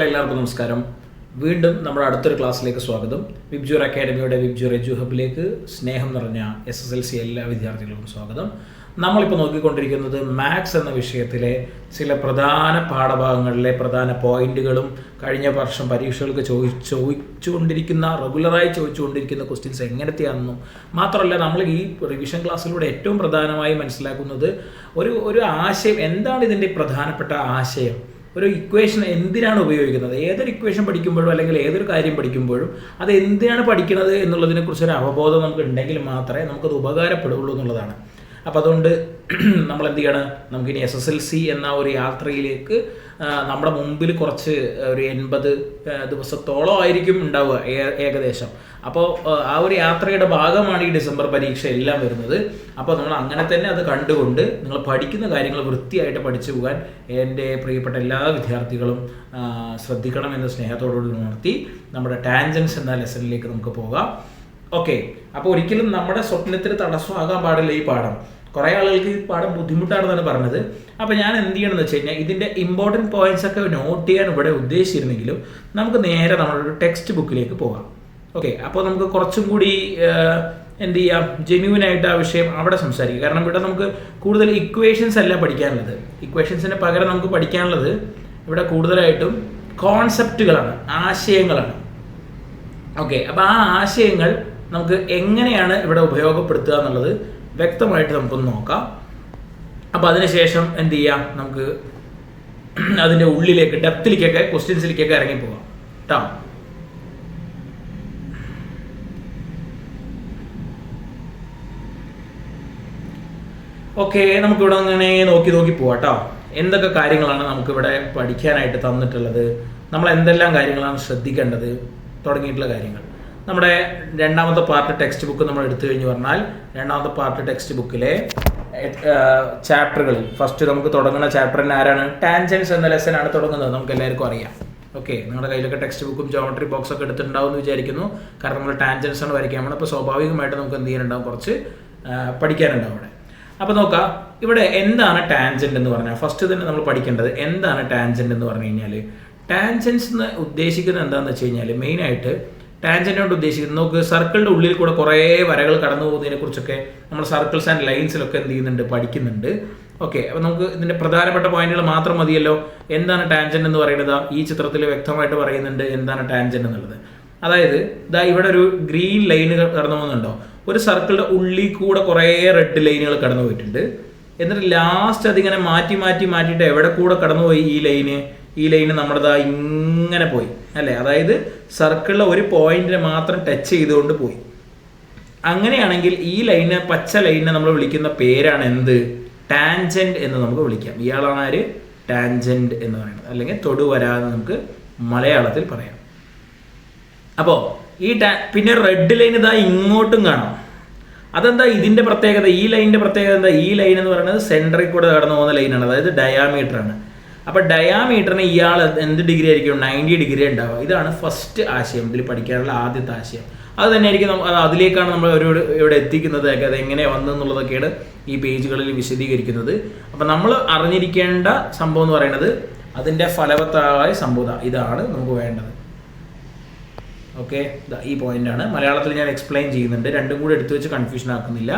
എല്ലാവർക്കും നമസ്കാരം. വീണ്ടും നമ്മുടെ അടുത്തൊരു ക്ലാസ്സിലേക്ക് സ്വാഗതം. വിബ്ജൂർ അക്കാഡമിയുടെ വിബ്ജൂർ എജു ഹബിലേക്ക് സ്നേഹം നിറഞ്ഞ SSLC എല്ലാ വിദ്യാർത്ഥികൾക്കും സ്വാഗതം. നമ്മളിപ്പോൾ നോക്കിക്കൊണ്ടിരിക്കുന്നത് മാത്സ് എന്ന വിഷയത്തിലെ ചില പ്രധാന പാഠഭാഗങ്ങളിലെ പ്രധാന പോയിന്റുകളും കഴിഞ്ഞ വർഷം പരീക്ഷകൾക്ക് റെഗുലറായി ചോദിച്ചുകൊണ്ടിരിക്കുന്ന ക്വസ്റ്റ്യൻസ് എങ്ങനത്തെയാണെന്നും മാത്രമല്ല നമ്മൾ ഈ റിവിഷൻ ക്ലാസ്സിലൂടെ ഏറ്റവും പ്രധാനമായി മനസ്സിലാക്കുന്നത് ഒരു ആശയം എന്താണ്, ഇതിൻ്റെ പ്രധാനപ്പെട്ട ആശയം, ഒരു ഇക്വേഷൻ എന്തിനാണ് ഉപയോഗിക്കുന്നത്, ഏതൊരു ഇക്വേഷൻ പഠിക്കുമ്പോഴും അല്ലെങ്കിൽ ഏതൊരു കാര്യം പഠിക്കുമ്പോഴും അത് എന്തിനാണ് പഠിക്കുന്നത് എന്നുള്ളതിനെക്കുറിച്ചൊരു അവബോധം നമുക്ക് ഉണ്ടെങ്കിൽ മാത്രമേ നമുക്കത് ഉപകാരപ്പെടുകയുള്ളൂ എന്നുള്ളതാണ്. അപ്പോൾ അതുകൊണ്ട് നമ്മൾ എന്ത് ചെയ്യണം, നമുക്കിനി SSLC എന്ന ഒരു യാത്രയിലേക്ക് നമ്മുടെ മുമ്പിൽ കുറച്ച് ഒരു 80 ദിവസത്തോളം ആയിരിക്കും ഉണ്ടാവുക ഏകദേശം. അപ്പോൾ ആ ഒരു യാത്രയുടെ ഭാഗമാണ് ഈ ഡിസംബർ പരീക്ഷ എല്ലാം വരുന്നത്. അപ്പോൾ നമ്മൾ അങ്ങനെ തന്നെ അത് കണ്ടുകൊണ്ട് നിങ്ങൾ പഠിക്കുന്ന കാര്യങ്ങൾ വൃത്തിയായിട്ട് പഠിച്ചു പോകാൻ എൻ്റെ പ്രിയപ്പെട്ട എല്ലാ വിദ്യാർത്ഥികളും ശ്രദ്ധിക്കണമെന്ന് സ്നേഹത്തോടുകൂടി ഉണർത്തി നമ്മുടെ ടാൻജൻസ് എന്ന ലെസണിലേക്ക് നമുക്ക് പോകാം. ഓക്കെ, അപ്പോൾ ഒരിക്കലും നമ്മുടെ സ്വപ്നത്തിന് തടസ്സമാകാൻ പാടില്ല ഈ പാഠം. കുറേ ആളുകൾക്ക് ഈ പാഠം ബുദ്ധിമുട്ടാണെന്നാണ് പറഞ്ഞത്. അപ്പോൾ ഞാൻ എന്ത് ചെയ്യണമെന്ന് വെച്ച് കഴിഞ്ഞാൽ ഇതിൻ്റെ ഇമ്പോർട്ടൻറ്റ് പോയിന്റ്സ് ഒക്കെ നോട്ട് ചെയ്യാൻ ഇവിടെ ഉദ്ദേശിച്ചിരുന്നെങ്കിലും നമുക്ക് നേരെ നമ്മളൊരു ടെക്സ്റ്റ് ബുക്കിലേക്ക് പോകാം. ഓക്കെ, അപ്പോൾ നമുക്ക് കുറച്ചും കൂടി എന്ത് ചെയ്യാം, ജെന്യൂനായിട്ട് ആ വിഷയം അവിടെ സംസാരിക്കുക. കാരണം ഇവിടെ നമുക്ക് കൂടുതൽ ഇക്വേഷൻസ് അല്ല പഠിക്കാനുള്ളത്. ഇക്വേഷൻസിന് പകരം നമുക്ക് പഠിക്കാനുള്ളത് ഇവിടെ കൂടുതലായിട്ടും കോൺസെപ്റ്റുകളാണ്, ആശയങ്ങളാണ്. ഓക്കെ, അപ്പോൾ ആ ആശയങ്ങൾ നമുക്ക് എങ്ങനെയാണ് ഇവിടെ ഉപയോഗപ്പെടുത്തുക എന്നുള്ളത് വ്യക്തമായിട്ട് നമുക്കൊന്ന് നോക്കാം. അപ്പോൾ അതിനുശേഷം എന്ത് ചെയ്യാം, നമുക്ക് അതിൻ്റെ ഉള്ളിലേക്ക് ഡെപ്തിലേക്കൊക്കെ ക്വസ്റ്റ്യൻസിലേക്കൊക്കെ ഇറങ്ങിപ്പോകാം കേട്ടോ. ഓക്കെ, നമുക്കിവിടെ അങ്ങനെ നോക്കി പോവാം കേട്ടോ. എന്തൊക്കെ കാര്യങ്ങളാണ് നമുക്കിവിടെ പഠിക്കാനായിട്ട് തന്നിട്ടുള്ളത്, നമ്മൾ എന്തെല്ലാം കാര്യങ്ങളാണ് ശ്രദ്ധിക്കേണ്ടത് തുടങ്ങിയിട്ടുള്ള കാര്യങ്ങൾ. നമ്മുടെ രണ്ടാമത്തെ പാർട്ട് ടെക്സ്റ്റ് ബുക്ക് നമ്മൾ എടുത്തു കഴിഞ്ഞ് പറഞ്ഞാൽ രണ്ടാമത്തെ പാർട്ട് ടെക്സ്റ്റ് ബുക്കിലെ ചാപ്റ്ററുകളിൽ ഫസ്റ്റ് നമുക്ക് തുടങ്ങുന്ന ചാപ്റ്ററിന് ആരാണ്, ടാൻജൻസ് എന്ന ലെസനാണ് തുടങ്ങുന്നത്. നമുക്ക് എല്ലാവർക്കും അറിയാം. ഓക്കെ, നിങ്ങളുടെ കയ്യിലൊക്കെ ടെക്സ്റ്റ് ബുക്കും ജോമെട്രി ബോക്സ് ഒക്കെ എടുത്തിട്ടുണ്ടാവും എന്ന് വിചാരിക്കുന്നു. കാരണം നമ്മൾ ടാൻജൻസ് ആണ് വരയ്ക്കാൻ വേണം. അപ്പോൾ സ്വാഭാവികമായിട്ട് നമുക്ക് എന്ത് ചെയ്യാനുണ്ടാവും, കുറച്ച് പഠിക്കാനുണ്ടാവും അവിടെ. അപ്പോൾ നോക്കാം, ഇവിടെ എന്താണ് ടാൻജൻറ്റ് എന്ന് പറഞ്ഞാൽ ഫസ്റ്റ് തന്നെ നമ്മൾ പഠിക്കേണ്ടത് എന്താണ് ടാൻജൻറ്റ് എന്ന് പറഞ്ഞു കഴിഞ്ഞാൽ, ടാൻജൻസ് എന്ന് ഉദ്ദേശിക്കുന്നത് എന്താണെന്ന് വെച്ച് കഴിഞ്ഞാൽ മെയിനായിട്ട് ടാൻജൻ്റ് കൊണ്ട് ഉദ്ദേശിക്കുന്നത്, നമുക്ക് സർക്കിളിൻ്റെ ഉള്ളിൽ കൂടെ കുറേ വരകൾ കടന്നു പോകുന്നതിനെ കുറിച്ചൊക്കെ നമ്മൾ സർക്കിൾസ് ആൻഡ് ലൈൻസിലൊക്കെ എന്ത് ചെയ്യുന്നുണ്ട്, പഠിക്കുന്നുണ്ട്. ഓക്കെ, അപ്പോൾ നമുക്ക് ഇതിൻ്റെ പ്രധാനപ്പെട്ട പോയിന്റുകൾ മാത്രം മതിയല്ലോ. എന്താണ് ടാൻജൻ്റ് എന്ന് പറയുന്നത്, ഈ ചിത്രത്തിൽ വ്യക്തമായിട്ട് പറയുന്നുണ്ട് എന്താണ് ടാൻജൻ്റ് എന്നുള്ളത്. അതായത് ഇതാ ഇവിടെ ഒരു ഗ്രീൻ ലൈന് കടന്നു പോകുന്നുണ്ടോ, ഒരു സർക്കിളിൻ്റെ ഉള്ളിൽ കൂടെ കുറേ റെഡ് ലൈനുകൾ കടന്നു പോയിട്ടുണ്ട്. എന്നിട്ട് ലാസ്റ്റ് അതിങ്ങനെ മാറ്റിയിട്ട് എവിടെ കൂടെ കടന്നുപോയി, ഈ ലൈന് നമ്മുടേതാ ഇങ്ങനെ പോയി അല്ലേ. അതായത് സർക്കിളിലെ ഒരു പോയിന്റിനെ മാത്രം ടച്ച് ചെയ്തുകൊണ്ട് പോയി. അങ്ങനെയാണെങ്കിൽ ഈ ലൈന്, പച്ച ലൈനിനെ നമ്മൾ വിളിക്കുന്ന പേരാണ് എന്ത്, ടാൻജൻറ്റ് എന്ന് നമുക്ക് വിളിക്കാം. ഇയാളാണ് ആര്, ടാൻജൻറ്റ് എന്ന് പറയുന്നത്, അല്ലെങ്കിൽ തൊടുവര എന്ന് നമുക്ക് മലയാളത്തിൽ പറയാം. അപ്പോൾ പിന്നെ റെഡ് ലൈൻ ഇതാ ഇങ്ങോട്ടും കാണാം. അതെന്താ ഇതിൻ്റെ പ്രത്യേകത, ഈ ലൈനിൻ്റെ പ്രത്യേകത എന്താ, ഈ ലൈൻ എന്ന് പറയുന്നത് സെൻറ്ററിൽ കൂടെ കടന്നു പോകുന്ന ലൈനാണ്, അതായത് ഡയാമീറ്റർ ആണ്. അപ്പോൾ ഡയാമീറ്ററിന് ഇയാൾ എന്ത് ഡിഗ്രി ആയിരിക്കും, 90 ഡിഗ്രി ഉണ്ടാവുക. ഇതാണ് ഫസ്റ്റ് ആശയം, ഇതിൽ പഠിക്കാനുള്ള ആദ്യത്തെ ആശയം. അത് തന്നെയായിരിക്കും അതിലേക്കാണ് നമ്മൾ ഇവിടെ എത്തിക്കുന്നത്. അത് എങ്ങനെ വന്നെന്നുള്ളതൊക്കെയാണ് ഈ പേജുകളിൽ വിശദീകരിക്കുന്നത്. അപ്പം നമ്മൾ അറിഞ്ഞിരിക്കേണ്ട സംഭവം എന്ന് പറയുന്നത് അതിൻ്റെ ഫലവത്തായ സംഭവം ഇതാണ് നമുക്ക് വേണ്ടത്. ഓക്കെ, ഈ പോയിന്റാണ് മലയാളത്തിൽ ഞാൻ എക്സ്പ്ലെയിൻ ചെയ്യുന്നുണ്ട്, രണ്ടും കൂടി എടുത്തു വെച്ച് confusion ആക്കുന്നില്ല.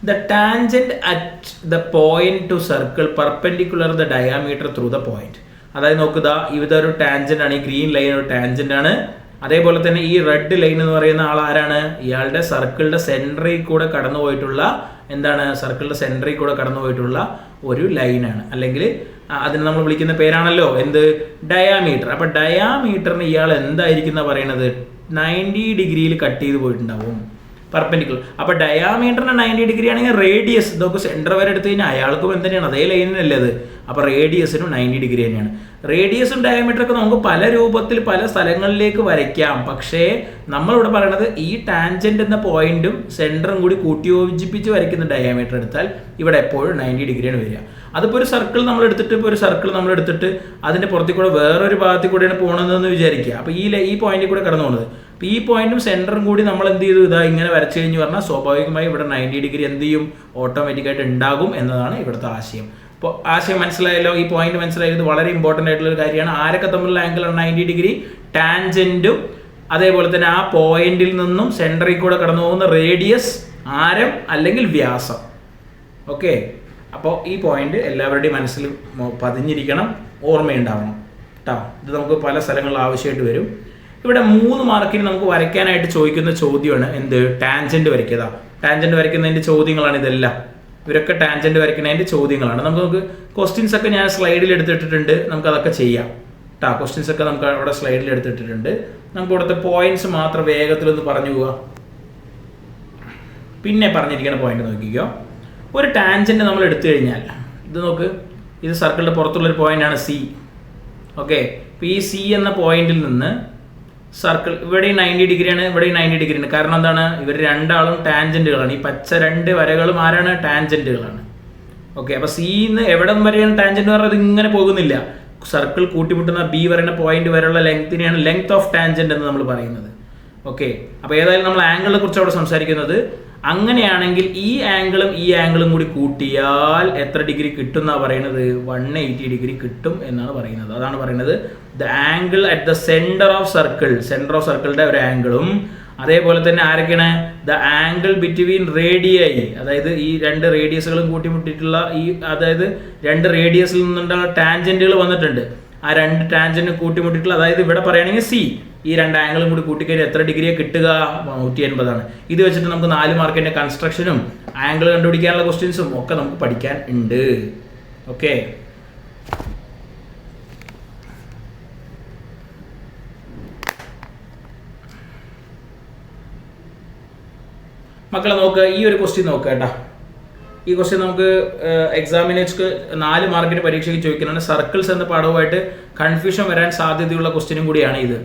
The tangent at the point to circle perpendicular the diameter through the point. അതായത് നോക്കുക, ഇതൊരു ടാൻജന്റ് ആണ്, ഈ ഗ്രീൻ ലൈൻ ഒരു ടാൻജന്റ് ആണ്. അതേപോലെ തന്നെ ഈ റെഡ് ലൈൻ എന്ന് പറയുന്ന ആൾ ആരാണ്, ഇയാളുടെ സർക്കിളിന്റെ സെൻറ്ററിൽ കൂടെ കടന്നു പോയിട്ടുള്ള ഒരു ലൈനാണ്, അല്ലെങ്കിൽ അതിന് നമ്മൾ വിളിക്കുന്ന പേരാണല്ലോ എന്ത്, ഡയാമീറ്റർ. അപ്പൊ ഡയാമീറ്ററിന് ഇയാൾ എന്തായിരിക്കുന്ന പറയുന്നത്, 90 ഡിഗ്രിയിൽ കട്ട് ചെയ്ത് പോയിട്ടുണ്ടാവും, പെർപെൻഡിക്കുലർ. അപ്പോൾ ഡയാമീറ്ററിന് 90 ഡിഗ്രി ആണെങ്കിൽ റേഡിയസ് ഇതൊക്കെ സെൻറ്റർ വരെ എടുത്തു കഴിഞ്ഞാൽ അയാൾക്കും എന്ത് അതേ ലൈനിനല്ലേ അത്. അപ്പോൾ റേഡിയസിനും 90 ഡിഗ്രി തന്നെയാണ്. റേഡിയസും ഡയമീറ്ററൊക്കെ നമുക്ക് പല രൂപത്തിൽ പല സ്ഥലങ്ങളിലേക്ക് വരയ്ക്കാം. പക്ഷേ നമ്മളിവിടെ പറയണത് ഈ ടാൻജൻറ്റ് എന്ന പോയിന്റും സെൻറ്ററും കൂടി കൂട്ടിയോജിപ്പിച്ച് വരയ്ക്കുന്ന ഡയമീറ്റർ എടുത്താൽ ഇവിടെ എപ്പോഴും 90 ഡിഗ്രിയാണ് വരിക. അതിപ്പോൾ ഒരു സർക്കിൾ നമ്മൾ എടുത്തിട്ട് അതിൻ്റെ പുറത്തിൽ കൂടെ വേറൊരു ഭാഗത്തിൽ കൂടെയാണ് പോകുന്നതെന്ന് വിചാരിക്കുക. അപ്പോൾ ഈ പോയിന്റിൽ കൂടെ കടന്നു പോകുന്നത്. അപ്പോൾ ഈ പോയിന്റും സെൻറ്ററും കൂടി നമ്മൾ എന്ത് ചെയ്തു, ഇങ്ങനെ വരച്ചു കഴിഞ്ഞ് പറഞ്ഞാൽ സ്വാഭാവികമായി ഇവിടെ 90 ഡിഗ്രി എന്ത് ചെയ്യും, ഓട്ടോമാറ്റിക്കായിട്ട് ഉണ്ടാകും എന്നതാണ് ഇവിടുത്തെ ആശയം. ഇപ്പോൾ ആശയം മനസ്സിലായല്ലോ, ഈ പോയിന്റ് മനസ്സിലായത് വളരെ ഇമ്പോർട്ടൻ്റ് ആയിട്ടുള്ള ഒരു കാര്യമാണ്. ആരൊക്കെ തമ്മിലുള്ള ആംഗിളാണ് 90 ഡിഗ്രി? ടാൻജൻറ്റും അതേപോലെ തന്നെ ആ പോയിന്റിൽ നിന്നും സെൻറ്ററിൽ കൂടെ കടന്നു പോകുന്ന റേഡിയസ്, ആരം അല്ലെങ്കിൽ വ്യാസം. ഓക്കെ, അപ്പോൾ ഈ പോയിന്റ് എല്ലാവരുടെയും മനസ്സിൽ പതിഞ്ഞിരിക്കണം, ഓർമ്മയുണ്ടാവണം കേട്ടോ. ഇത് നമുക്ക് പല സ്ഥലങ്ങളിൽ ആവശ്യമായിട്ട് വരും. ഇവിടെ 3 മാർക്കിന് നമുക്ക് വരയ്ക്കാനായിട്ട് ചോദിക്കുന്ന ചോദ്യമാണ് എന്ത്? ടാൻജൻറ്റ് വരയ്ക്കുക. ടാൻജൻറ്റ് വരയ്ക്കുന്നതിൻ്റെ ചോദ്യങ്ങളാണ് ഇതെല്ലാം. ഇവരൊക്കെ ടാൻജൻറ്റ് വരയ്ക്കുന്നതിൻ്റെ ചോദ്യങ്ങളാണ്. നമുക്ക് ക്വസ്റ്റ്യൻസ് ഒക്കെ ഞാൻ സ്ലൈഡിൽ എടുത്തിട്ടിട്ടുണ്ട്, നമുക്കതൊക്കെ ചെയ്യാം കേട്ടോ. ക്വസ്റ്റ്യൻസ് ഒക്കെ നമുക്ക് അവിടെ സ്ലൈഡിൽ എടുത്തിട്ടിട്ടുണ്ട്. നമുക്ക് ഇവിടുത്തെ പോയിന്റ്സ് മാത്രം വേഗത്തിലൊന്ന് പറഞ്ഞു പോവുക. പിന്നെ പറഞ്ഞിരിക്കുന്ന പോയിന്റ് നോക്കിക്കോ. ഒരു ടാൻജൻറ്റ് നമ്മൾ എടുത്തു കഴിഞ്ഞാൽ ഇത് നോക്ക്, ഇത് സർക്കിളിൻ്റെ പുറത്തുള്ളൊരു പോയിന്റാണ് സി. ഓക്കെ, അപ്പോൾ ഈ സി എന്ന പോയിന്റിൽ നിന്ന് സർക്കിൾ ഇവിടെയും 90 ഡിഗ്രിയാണ്, ഇവിടെയും 90 ഡിഗ്രിയാണ്. കാരണം എന്താണ്? ഇവർ രണ്ടാളും ടാൻജൻറ്റുകളാണ്. ഈ പച്ച 2 വരകളും ആരാണ്? ടാൻജൻറ്റുകളാണ്. ഓക്കെ, അപ്പോൾ സിന്ന് എവിടം വരെയാണ് ടാൻജൻറ്റ് പറഞ്ഞത്? ഇങ്ങനെ പോകുന്നില്ല. സർക്കിൾ കൂട്ടിമുട്ടുന്ന ബി പറയുന്ന പോയിന്റ് വരെയുള്ള ലെങ്തിനെയാണ് ലെങ്ത് ഓഫ് ടാൻജൻറ്റ് എന്ന് നമ്മൾ പറയുന്നത്. ഓക്കെ, അപ്പോൾ ഏതായാലും നമ്മൾ ആംഗിളിനെ കുറിച്ച് അവിടെ സംസാരിക്കുന്നത്. അങ്ങനെയാണെങ്കിൽ ഈ ആംഗിളും ഈ ആംഗിളും കൂടി കൂട്ടിയാൽ എത്ര ഡിഗ്രി കിട്ടും എന്നാണ് പറയുന്നത്? 180 ഡിഗ്രി കിട്ടും എന്നാണ് പറയുന്നത്. അതാണ് പറയുന്നത് the angle at the centre of circle, centre of സർക്കിളിൻ്റെ ഒരു ആംഗിളും അതേപോലെ തന്നെ ആരൊക്കെയാണ്? ദ ആംഗിൾ ബിറ്റ്വീൻ റേഡിയായി, അതായത് ഈ 2 റേഡിയസുകളും കൂട്ടിമുട്ടിയിട്ടുള്ള ഈ, അതായത് 2 റേഡിയസിൽ നിന്നുള്ള ടാൻജൻറ്റുകൾ വന്നിട്ടുണ്ട്. ആ 2 ടാൻജൻറ്റ് കൂട്ടിമുട്ടിയിട്ടുള്ള, അതായത് ഇവിടെ പറയുകയാണെങ്കിൽ സി, ഈ 2 ആംഗിളും കൂടി കൂട്ടിക്കഴിഞ്ഞാൽ എത്ര ഡിഗ്രിയെ കിട്ടുക? 180 ഇത് വെച്ചിട്ട് നമുക്ക് 4 മാർക്കിൻ്റെ കൺസ്ട്രക്ഷനും ആംഗിൾ കണ്ടുപിടിക്കാനുള്ള ക്വസ്റ്റ്യൻസും ഒക്കെ നമുക്ക് പഠിക്കാൻ ഉണ്ട്. ഓക്കെ, മക്കളെ നോക്കുക, ഈ ഒരു ക്വസ്റ്റ്യൻ നോക്കുക കേട്ടോ. ഈ ക്വസ്റ്റ്യൻ നമുക്ക് എക്സാമിന് 4 മാർക്കിന് പരീക്ഷയ്ക്ക് ചോദിക്കുന്നതാണ്. സർക്കിൾസ് എന്ന പാഠവുമായിട്ട് കൺഫ്യൂഷൻ വരാൻ സാധ്യതയുള്ള ക്വസ്റ്റ്യനും കൂടിയാണ് ഇത്.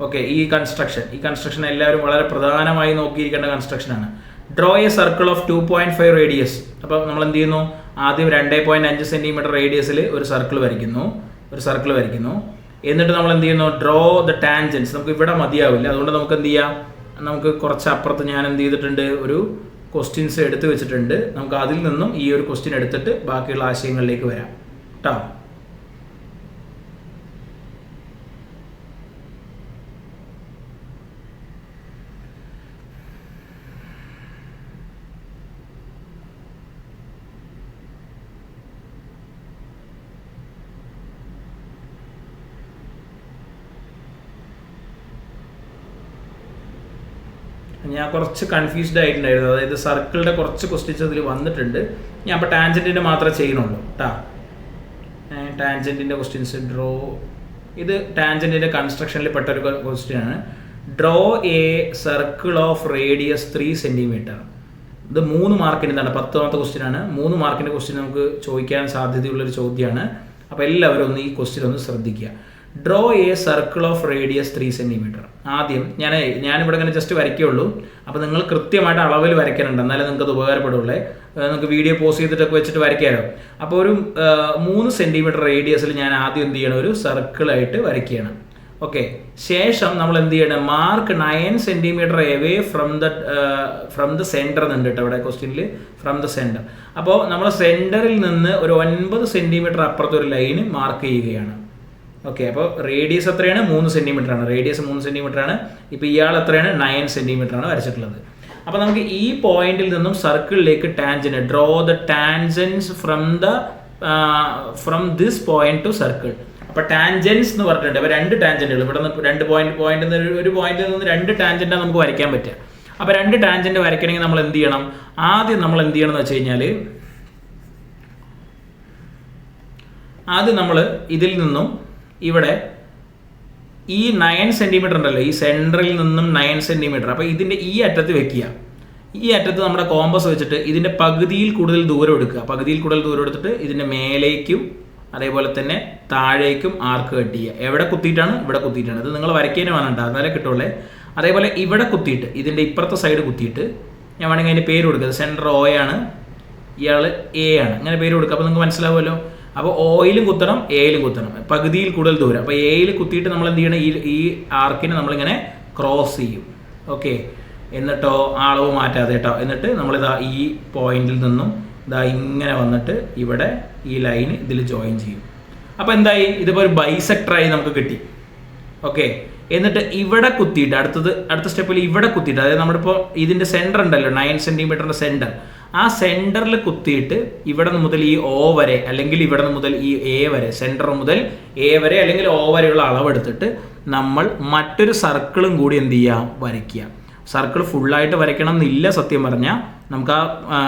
ഓക്കെ, ഈ കൺസ്ട്രക്ഷൻ എല്ലാവരും വളരെ പ്രധാനമായി നോക്കിയിരിക്കേണ്ട കൺസ്ട്രക്ഷനാണ്. Draw a circle of 2.5 radius. അപ്പോൾ നമ്മൾ എന്ത് ചെയ്യുന്നു? ആദ്യം 2.5 സെൻറ്റിമീറ്റർ റേഡിയസിൽ ഒരു സർക്കിൾ വരയ്ക്കുന്നു. എന്നിട്ട് നമ്മൾ എന്ത് ചെയ്യുന്നു? Draw the tangents. നമുക്ക് ഇവിടെ മതിയാവില്ല, അതുകൊണ്ട് നമുക്ക് എന്ത് ചെയ്യാം? നമുക്ക് കുറച്ച് അപ്പുറത്ത് ഞാൻ എന്ത് ചെയ്തിട്ടുണ്ട്? ഒരു ക്വസ്റ്റ്യൻസ് എടുത്ത് വെച്ചിട്ടുണ്ട്. നമുക്ക് അതിൽ നിന്നും ഈ ഒരു ക്വസ്റ്റ്യൻ എടുത്തിട്ട് ബാക്കിയുള്ള ആശയങ്ങളിലേക്ക് വരാം കേട്ടോ. ഞാൻ കുറച്ച് കൺഫ്യൂസ്ഡ് ആയിട്ടുണ്ടായിരുന്നു. അതായത് സർക്കിളിൻ്റെ കുറച്ച് ക്വസ്റ്റ്യൻസ് അതിൽ വന്നിട്ടുണ്ട്. ഞാൻ അപ്പോൾ ടാൻജൻറ്റിൻ്റെ മാത്രമേ ചെയ്യുന്നുള്ളൂ കേട്ടോ. ടാൻജൻറ്റിൻ്റെ ക്വസ്റ്റ്യൻസ് ഡ്രോ, ഇത് ടാൻജൻറ്റിൻ്റെ കൺസ്ട്രക്ഷനിൽ പെട്ടൊരു ക്വസ്റ്റ്യനാണ്. Draw a circle of radius 3 centimetre. ഇത് 3 മാർക്കിന് എന്താണ്? 10ാമത്തെ ക്വസ്റ്റ്യനാണ്. 3 മാർക്കിൻ്റെ ക്വസ്റ്റ്യൻ നമുക്ക് ചോദിക്കാൻ സാധ്യതയുള്ളൊരു ചോദ്യമാണ്. അപ്പോൾ എല്ലാവരും ഒന്ന് ഈ ക്വസ്റ്റ്യൻ ഒന്ന് ശ്രദ്ധിക്കുക. Draw a circle of radius 3 centimetre. ആദ്യം ഞാനിവിടെ ഇങ്ങനെ ജസ്റ്റ് വരയ്ക്കുള്ളൂ. അപ്പോൾ നിങ്ങൾ കൃത്യമായിട്ട് അളവിൽ വരയ്ക്കാനുണ്ട്, എന്നാലേ നിങ്ങൾക്ക് അത് ഉപകാരപ്പെടുള്ളൂ. നിങ്ങൾക്ക് വീഡിയോ പോസ് ചെയ്തിട്ടൊക്കെ വെച്ചിട്ട് വരയ്ക്കാമല്ലോ. അപ്പോൾ ഒരു 3 സെൻറ്റിമീറ്റർ റേഡിയസിൽ ഞാൻ ആദ്യം എന്ത് ചെയ്യണം? ഒരു സർക്കിളായിട്ട് വരയ്ക്കുകയാണ്. ഓക്കെ, ശേഷം നമ്മൾ എന്ത് ചെയ്യണം? Mark 9 centimetre away from the centre എന്നുണ്ട് കേട്ടോ ഇവിടെ ക്വസ്റ്റ്യനിൽ, ഫ്രം ദ സെൻറ്റർ. അപ്പോൾ നമ്മൾ സെൻറ്ററിൽ നിന്ന് ഒരു 9 സെൻറ്റിമീറ്റർ അപ്പുറത്തൊരു ലൈന് മാർക്ക് ചെയ്യുകയാണ്. ഓക്കെ, അപ്പോൾ റേഡിയസ് എത്രയാണ്? 3 സെൻറ്റിമീറ്റർ ആണ്. റേഡിയസ് 3 സെൻറ്റിമീറ്റർ ആണ്. ഇപ്പോൾ ഇയാൾ എത്രയാണ്? 9 സെൻറ്റിമീറ്റർ ആണ് വരച്ചിട്ടുള്ളത്. അപ്പോൾ നമുക്ക് ഈ പോയിന്റിൽ നിന്നും സർക്കിളിലേക്ക് tangent, draw the tangents from this point to circle. അപ്പോൾ ടാൻജൻസ് എന്ന് പറഞ്ഞിട്ടുണ്ട്. അപ്പോൾ 2 ടാൻജൻറ്റുകൾ ഇവിടെ നിന്ന് 2 പോയിന്റിൽ നിന്ന് ഒരു പോയിന്റിൽ നിന്ന് 2 ടാൻജൻറ്റാണ് നമുക്ക് വരയ്ക്കാൻ പറ്റുക. അപ്പോൾ 2 ടാൻജൻറ്റ് വരയ്ക്കണമെങ്കിൽ നമ്മൾ എന്ത് ചെയ്യണം? ആദ്യം നമ്മൾ എന്ത് ചെയ്യണം എന്ന് വെച്ച് കഴിഞ്ഞാൽ, ആദ്യം നമ്മൾ ഇതിൽ നിന്നും ഇവിടെ ഈ 9 സെൻറ്റിമീറ്റർ ഉണ്ടല്ലോ, ഈ സെൻറ്ററിൽ നിന്നും 9 സെൻറ്റിമീറ്റർ. അപ്പോൾ ഇതിൻ്റെ ഈ അറ്റത്ത് വെക്കുക. ഈ അറ്റത്ത് നമ്മുടെ കോമ്പസ് വെച്ചിട്ട് ഇതിൻ്റെ പകുതിയിൽ കൂടുതൽ ദൂരം എടുക്കുക. പകുതിയിൽ കൂടുതൽ ദൂരം എടുത്തിട്ട് ഇതിൻ്റെ മേലേക്കും അതേപോലെ തന്നെ താഴേക്കും ആർക്ക് കട്ട് ചെയ്യുക. എവിടെ കുത്തിയിട്ടാണ്? ഇവിടെ കുത്തിയിട്ടാണ്. ഇത് നിങ്ങൾ വരയ്ക്കാനും വേണം കേട്ടോ, എന്നാലേ കിട്ടുള്ളൂ. അതേപോലെ ഇവിടെ കുത്തിയിട്ട് ഇതിൻ്റെ ഇപ്പുറത്തെ സൈഡ് കുത്തിയിട്ട് ഞാൻ വേണമെങ്കിൽ അതിൻ്റെ പേര് കൊടുക്കുക. സെൻറ്റർ O ആണ്, ഇയാൾ A ആണ്, അങ്ങനെ പേര് കൊടുക്കുക. അപ്പോൾ നിങ്ങൾക്ക് മനസ്സിലാവുമല്ലോ. അപ്പോൾ ഓയിലും കുത്തണം, എയിലും കുത്തണം, പകുതിയിൽ കൂടുതൽ ദൂരം. അപ്പോൾ എയിൽ കുത്തിയിട്ട് നമ്മൾ എന്ത് ചെയ്യണം? ഈ ആർക്കിനെ നമ്മളിങ്ങനെ ക്രോസ് ചെയ്യും. ഓക്കെ, എന്നിട്ടോ അളവ് മാറ്റാതെ കേട്ടോ. എന്നിട്ട് നമ്മളിതാ ഈ പോയിന്റിൽ നിന്നും ഇതാ ഇങ്ങനെ വന്നിട്ട് ഇവിടെ ഈ ലൈന് ഇതിൽ ജോയിൻ ചെയ്യും. അപ്പോൾ എന്തായി, ഇതിപ്പോൾ ഒരു ബൈസെക്ടറായി നമുക്ക് കിട്ടി. ഓക്കെ, എന്നിട്ട് ഇവിടെ കുത്തിയിട്ട് അടുത്ത സ്റ്റെപ്പിൽ ഇവിടെ കുത്തിയിട്ട്, അതായത് നമ്മളിപ്പോൾ ഇതിൻ്റെ സെൻറ്റർ ഉണ്ടല്ലോ 9 സെൻറ്റിമീറ്ററിൻ്റെ സെൻറ്റർ, ആ സെൻറ്ററിൽ കുത്തിയിട്ട് ഇവിടെ നിന്ന് മുതൽ ഈ O വരെ, അല്ലെങ്കിൽ ഇവിടെ നിന്ന് മുതൽ ഈ A വരെ, സെൻറ്റർ മുതൽ A വരെ അല്ലെങ്കിൽ O വരെയുള്ള അളവെടുത്തിട്ട് നമ്മൾ മറ്റൊരു സർക്കിളും കൂടി എന്ത് ചെയ്യുക, വരയ്ക്കുക. സർക്കിൾ ഫുള്ളായിട്ട് വരയ്ക്കണം എന്നില്ല സത്യം പറഞ്ഞാൽ. നമുക്ക് ആ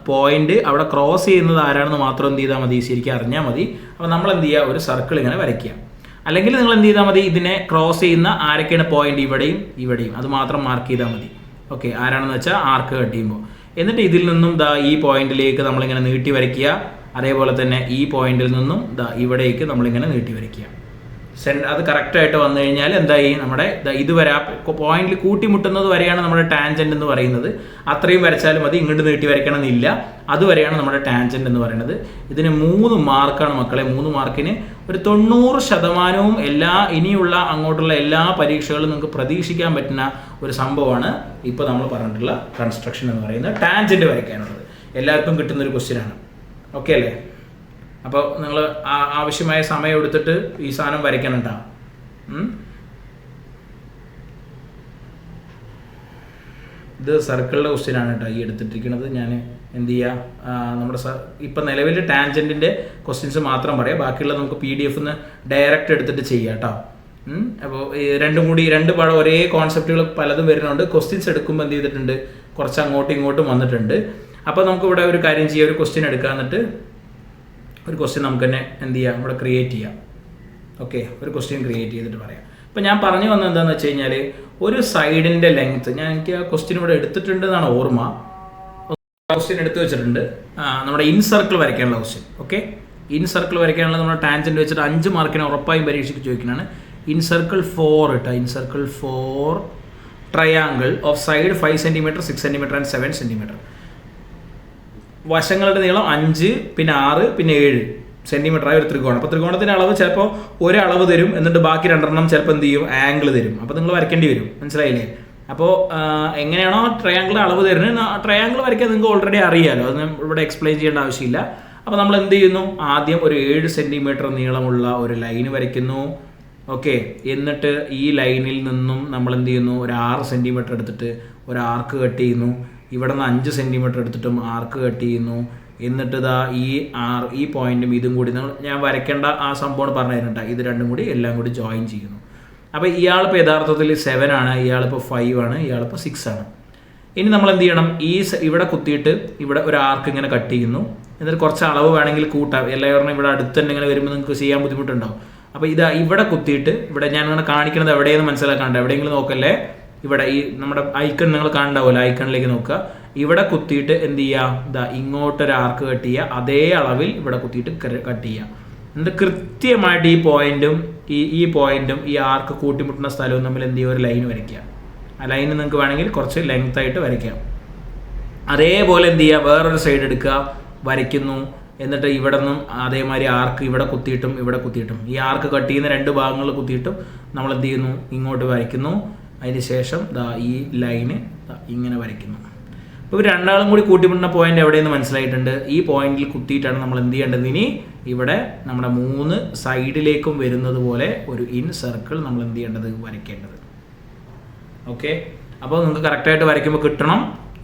പോയിന്റ് അവിടെ ക്രോസ് ചെയ്യുന്നത് ആരാണെന്ന് മാത്രം എന്ത് ചെയ്താൽ മതി, ശരിക്കും അറിഞ്ഞാൽ മതി. അപ്പോൾ നമ്മൾ എന്ത് ചെയ്യുക, ഒരു സർക്കിൾ ഇങ്ങനെ വരയ്ക്കുക. അല്ലെങ്കിൽ നിങ്ങൾ എന്ത് ചെയ്താൽ മതി, ഇതിനെ ക്രോസ് ചെയ്യുന്ന ആരൊക്കെയാണ് പോയിന്റ്, ഇവിടെയും അത് മാത്രം മാർക്ക് ചെയ്താൽ മതി. ഓക്കെ, ആരാണെന്ന് വെച്ചാൽ ആർക്ക് കട്ട് ചെയ്യുമ്പോൾ. എന്നിട്ട് ഇതിൽ നിന്നും ഈ പോയിന്റിലേക്ക് നമ്മളിങ്ങനെ നീട്ടി വരയ്ക്കുക. അതേപോലെ തന്നെ ഈ പോയിന്റിൽ നിന്നും ഇവിടേക്ക് നമ്മളിങ്ങനെ നീട്ടി വരയ്ക്കുക. അത് കറക്റ്റായിട്ട് വന്നു കഴിഞ്ഞാൽ എന്തായി, നമ്മുടെ ഇതുവരെ ആ പോയിന്റിൽ കൂട്ടിമുട്ടുന്നത് വരെയാണ് നമ്മുടെ ടാൻജന്റ് എന്ന് പറയുന്നത്. അത്രയും വരച്ചാലും മതി, ഇങ്ങോട്ട് നീട്ടി വരയ്ക്കണം എന്നില്ല. അതുവരെയാണ് നമ്മുടെ ടാൻജന്റ് എന്ന് പറയുന്നത്. ഇതിന് 3 മാർക്കാണ് മക്കളെ. 3 മാർക്കിന് ഒരു 90% ഇനിയുള്ള അങ്ങോട്ടുള്ള എല്ലാ പരീക്ഷകളും നിങ്ങൾക്ക് പ്രതീക്ഷിക്കാൻ പറ്റുന്ന ഒരു സംഭവമാണ് ഇപ്പോൾ നമ്മൾ പറഞ്ഞിട്ടുള്ള കൺസ്ട്രക്ഷൻ എന്ന് പറയുന്നത്. ടാൻജന്റ് വരയ്ക്കാനുള്ളത് എല്ലാവർക്കും കിട്ടുന്നൊരു ക്വസ്റ്റ്യനാണ്. ഓക്കെ അല്ലേ? അപ്പോൾ നിങ്ങൾ ആവശ്യമായ സമയം എടുത്തിട്ട് ഈ സാധനം വരയ്ക്കണുണ്ടോ? ഇത് സർക്കിളിൻ്റെ ക്വസ്റ്റ്യനാണ് കേട്ടോ ഈ എടുത്തിട്ടിരിക്കുന്നത്. ഞാൻ എന്ത് ചെയ്യുക, നമ്മുടെ ഇപ്പം നിലവിൽ ടാൻജൻറ്റിൻ്റെ ക്വസ്റ്റ്യൻസ് മാത്രം പറയാം. ബാക്കിയുള്ള നമുക്ക് PDF ഡയറക്റ്റ് എടുത്തിട്ട് ചെയ്യാം കേട്ടോ. അപ്പോൾ രണ്ട് പാഠം ഒരേ കോൺസെപ്റ്റുകൾ പലതും വരുന്നുണ്ട്. ക്വസ്റ്റ്യൻസ് എടുക്കുമ്പോൾ എന്ത് ചെയ്തിട്ടുണ്ട്, കുറച്ച് അങ്ങോട്ടും ഇങ്ങോട്ടും വന്നിട്ടുണ്ട്. അപ്പോൾ നമുക്കിവിടെ ഒരു കാര്യം ചെയ്യാം, ഒരു ക്വസ്റ്റ്യൻ എടുക്കുക, എന്നിട്ട് ഒരു ക്വസ്റ്റ്യൻ നമുക്ക് തന്നെ എന്ത് ചെയ്യാം, ഇവിടെ ക്രിയേറ്റ് ചെയ്യാം. ഓക്കെ, ഒരു ക്വസ്റ്റ്യൻ ക്രിയേറ്റ് ചെയ്തിട്ട് പറയാം. ഇപ്പം ഞാൻ പറഞ്ഞു വന്നത് എന്താണെന്ന് വെച്ച് കഴിഞ്ഞാൽ, ഒരു സൈഡിൻ്റെ ലെങ്ത്ത് എനിക്ക് ആ ക്വസ്റ്റ്യൻ ഇവിടെ എടുത്തിട്ടുണ്ട് എന്നാണ് ഓർമ്മ. ക്വസ്റ്റ്യൻ എടുത്ത് വെച്ചിട്ടുണ്ട്, നമ്മുടെ ഇൻ സർക്കിൾ വരയ്ക്കാനുള്ള ക്വസ്റ്റ്യൻ. ഓക്കെ, ഇൻ സർക്കിൾ വരയ്ക്കാനുള്ള നമ്മുടെ ടാൻജൻറ്റ് വെച്ചിട്ട് 5 മാർക്കിന് ഉറപ്പായും പരീക്ഷയ്ക്ക് ചോദിക്കുന്നതാണ്. ഇൻ സർക്കിൾ 4 ഇട്ടാ, in circle 4 triangle of side 5 centimetre 6 centimetre and 7 centimetre. വശങ്ങളുടെ നീളം 5 പിന്നെ 6 പിന്നെ 7 സെൻറ്റിമീറ്റർ ആയ ഒരു ത്രികോണം. അപ്പോൾ ത്രികോണത്തിൻ്റെ അളവ് ചിലപ്പോൾ ഒരളവ് തരും, എന്നിട്ട് ബാക്കി 2 ചിലപ്പോൾ എന്ത് ചെയ്യും, ആംഗിൾ തരും. അപ്പോൾ നിങ്ങൾ വരയ്ക്കേണ്ടി വരും, മനസ്സിലായില്ലേ? അപ്പോൾ എങ്ങനെയാണോ ട്രയാങ്കിളിൻ്റെ അളവ് തരുന്നത്, ട്രയാങ്കിൾ വരയ്ക്കാൻ നിങ്ങൾക്ക് ഓൾറെഡി അറിയാമല്ലോ, അത് ഇവിടെ എക്സ്പ്ലെയിൻ ചെയ്യേണ്ട ആവശ്യമില്ല. അപ്പോൾ നമ്മൾ എന്ത് ചെയ്യുന്നു, ആദ്യം ഒരു 7 സെൻറ്റിമീറ്റർ നീളമുള്ള ഒരു ലൈന് വരയ്ക്കുന്നു. ഓക്കെ, എന്നിട്ട് ഈ ലൈനിൽ നിന്നും നമ്മൾ എന്ത് ചെയ്യുന്നു, ഒരു 6 സെൻറ്റിമീറ്റർ എടുത്തിട്ട് ഒരു ആർക്ക് കട്ട് ചെയ്യുന്നു. ഇവിടെ നിന്ന് 5 സെൻറ്റിമീറ്റർ എടുത്തിട്ടും ആർക്ക് കട്ട് ചെയ്യുന്നു. എന്നിട്ട് ഈ പോയിന്റും ഇതും കൂടി ഞാൻ വരയ്ക്കേണ്ട ആ സംഭവം പറഞ്ഞു തരുന്നുണ്ട്. ഇത് രണ്ടും കൂടി എല്ലാം കൂടി ജോയിൻ ചെയ്യുന്നു. അപ്പോൾ ഇയാളിപ്പോൾ യഥാർത്ഥത്തിൽ 7 ആണ്, ഇയാളിപ്പോൾ 5 ആണ്, ഇയാളിപ്പോൾ 6 ആണ്. ഇനി നമ്മൾ എന്ത് ചെയ്യണം, ഇവിടെ കുത്തിയിട്ട് ഇവിടെ ഒരു ആർക്ക് ഇങ്ങനെ കട്ട് ചെയ്യുന്നു. എന്നിട്ട് കുറച്ച് അളവ് വേണമെങ്കിൽ കൂട്ടാം. എല്ലാവരും ഇവിടെ അടുത്ത് തന്നെ ഇങ്ങനെ വരുമ്പോൾ നിങ്ങൾക്ക് ചെയ്യാൻ ബുദ്ധിമുട്ടുണ്ടാവും. അപ്പോൾ ഇവിടെ കുത്തിയിട്ട് ഇവിടെ ഞാൻ ഇങ്ങനെ കാണിക്കുന്നത് എവിടെയെന്ന് മനസ്സിലാക്കാണ്ട്, എവിടെയെങ്കിലും നോക്കല്ലേ, ഇവിടെ ഈ നമ്മുടെ ഐക്കൺ നിങ്ങൾ കാണണ്ടാവുമല്ലോ, ഐക്കണിലേക്ക് നോക്കുക. ഇവിടെ കുത്തിയിട്ട് എന്ത് ചെയ്യുക, ഇങ്ങോട്ടൊരു ആർക്ക് കട്ട് ചെയ്യുക, അതേ അളവിൽ ഇവിടെ കുത്തിയിട്ട് കട്ട് ചെയ്യുക. എന്നിട്ട് കൃത്യമായിട്ട് ഈ പോയിന്റും ഈ ആർക്ക് കൂട്ടിമുട്ടുന്ന സ്ഥലവും തമ്മിൽ എന്ത് ചെയ്യുക, ഒരു ലൈൻ വരയ്ക്കുക. ആ ലൈന് നിങ്ങൾക്ക് വേണമെങ്കിൽ കുറച്ച് ലെങ്ത് ആയിട്ട് വരയ്ക്കാം. അതേപോലെ എന്ത് ചെയ്യുക, വേറൊരു സൈഡ് എടുക്കുക, വരയ്ക്കുന്നു. എന്നിട്ട് ഇവിടെ നിന്നും അതേമാതിരി ആർക്ക് ഇവിടെ കുത്തിയിട്ടും ഈ ആർക്ക് കട്ട് ചെയ്യുന്ന 2 ഭാഗങ്ങൾ കുത്തിയിട്ടും നമ്മൾ എന്ത് ചെയ്യുന്നു, ഇങ്ങോട്ട് വരയ്ക്കുന്നു. അതിന് ശേഷം ഈ ലൈന് ഇങ്ങനെ വരയ്ക്കുന്നു. ഇപ്പോൾ രണ്ടാളും കൂടി കൂട്ടിമുട്ടുന്ന പോയിന്റ് എവിടെയെന്ന് മനസ്സിലായിട്ടുണ്ട്. ഈ പോയിന്റിൽ കുത്തിയിട്ടാണ് നമ്മൾ എന്ത് ചെയ്യേണ്ടത്, ഇനി ഇവിടെ നമ്മുടെ 3 സൈഡിലേക്കും വരുന്നത് പോലെ ഒരു ഇൻ സർക്കിൾ നമ്മൾ എന്ത് ചെയ്യേണ്ടത്, വരയ്ക്കേണ്ടത്. ഓക്കെ, അപ്പോൾ നിങ്ങൾക്ക് കറക്റ്റായിട്ട് വരയ്ക്കുമ്പോൾ കിട്ടണം.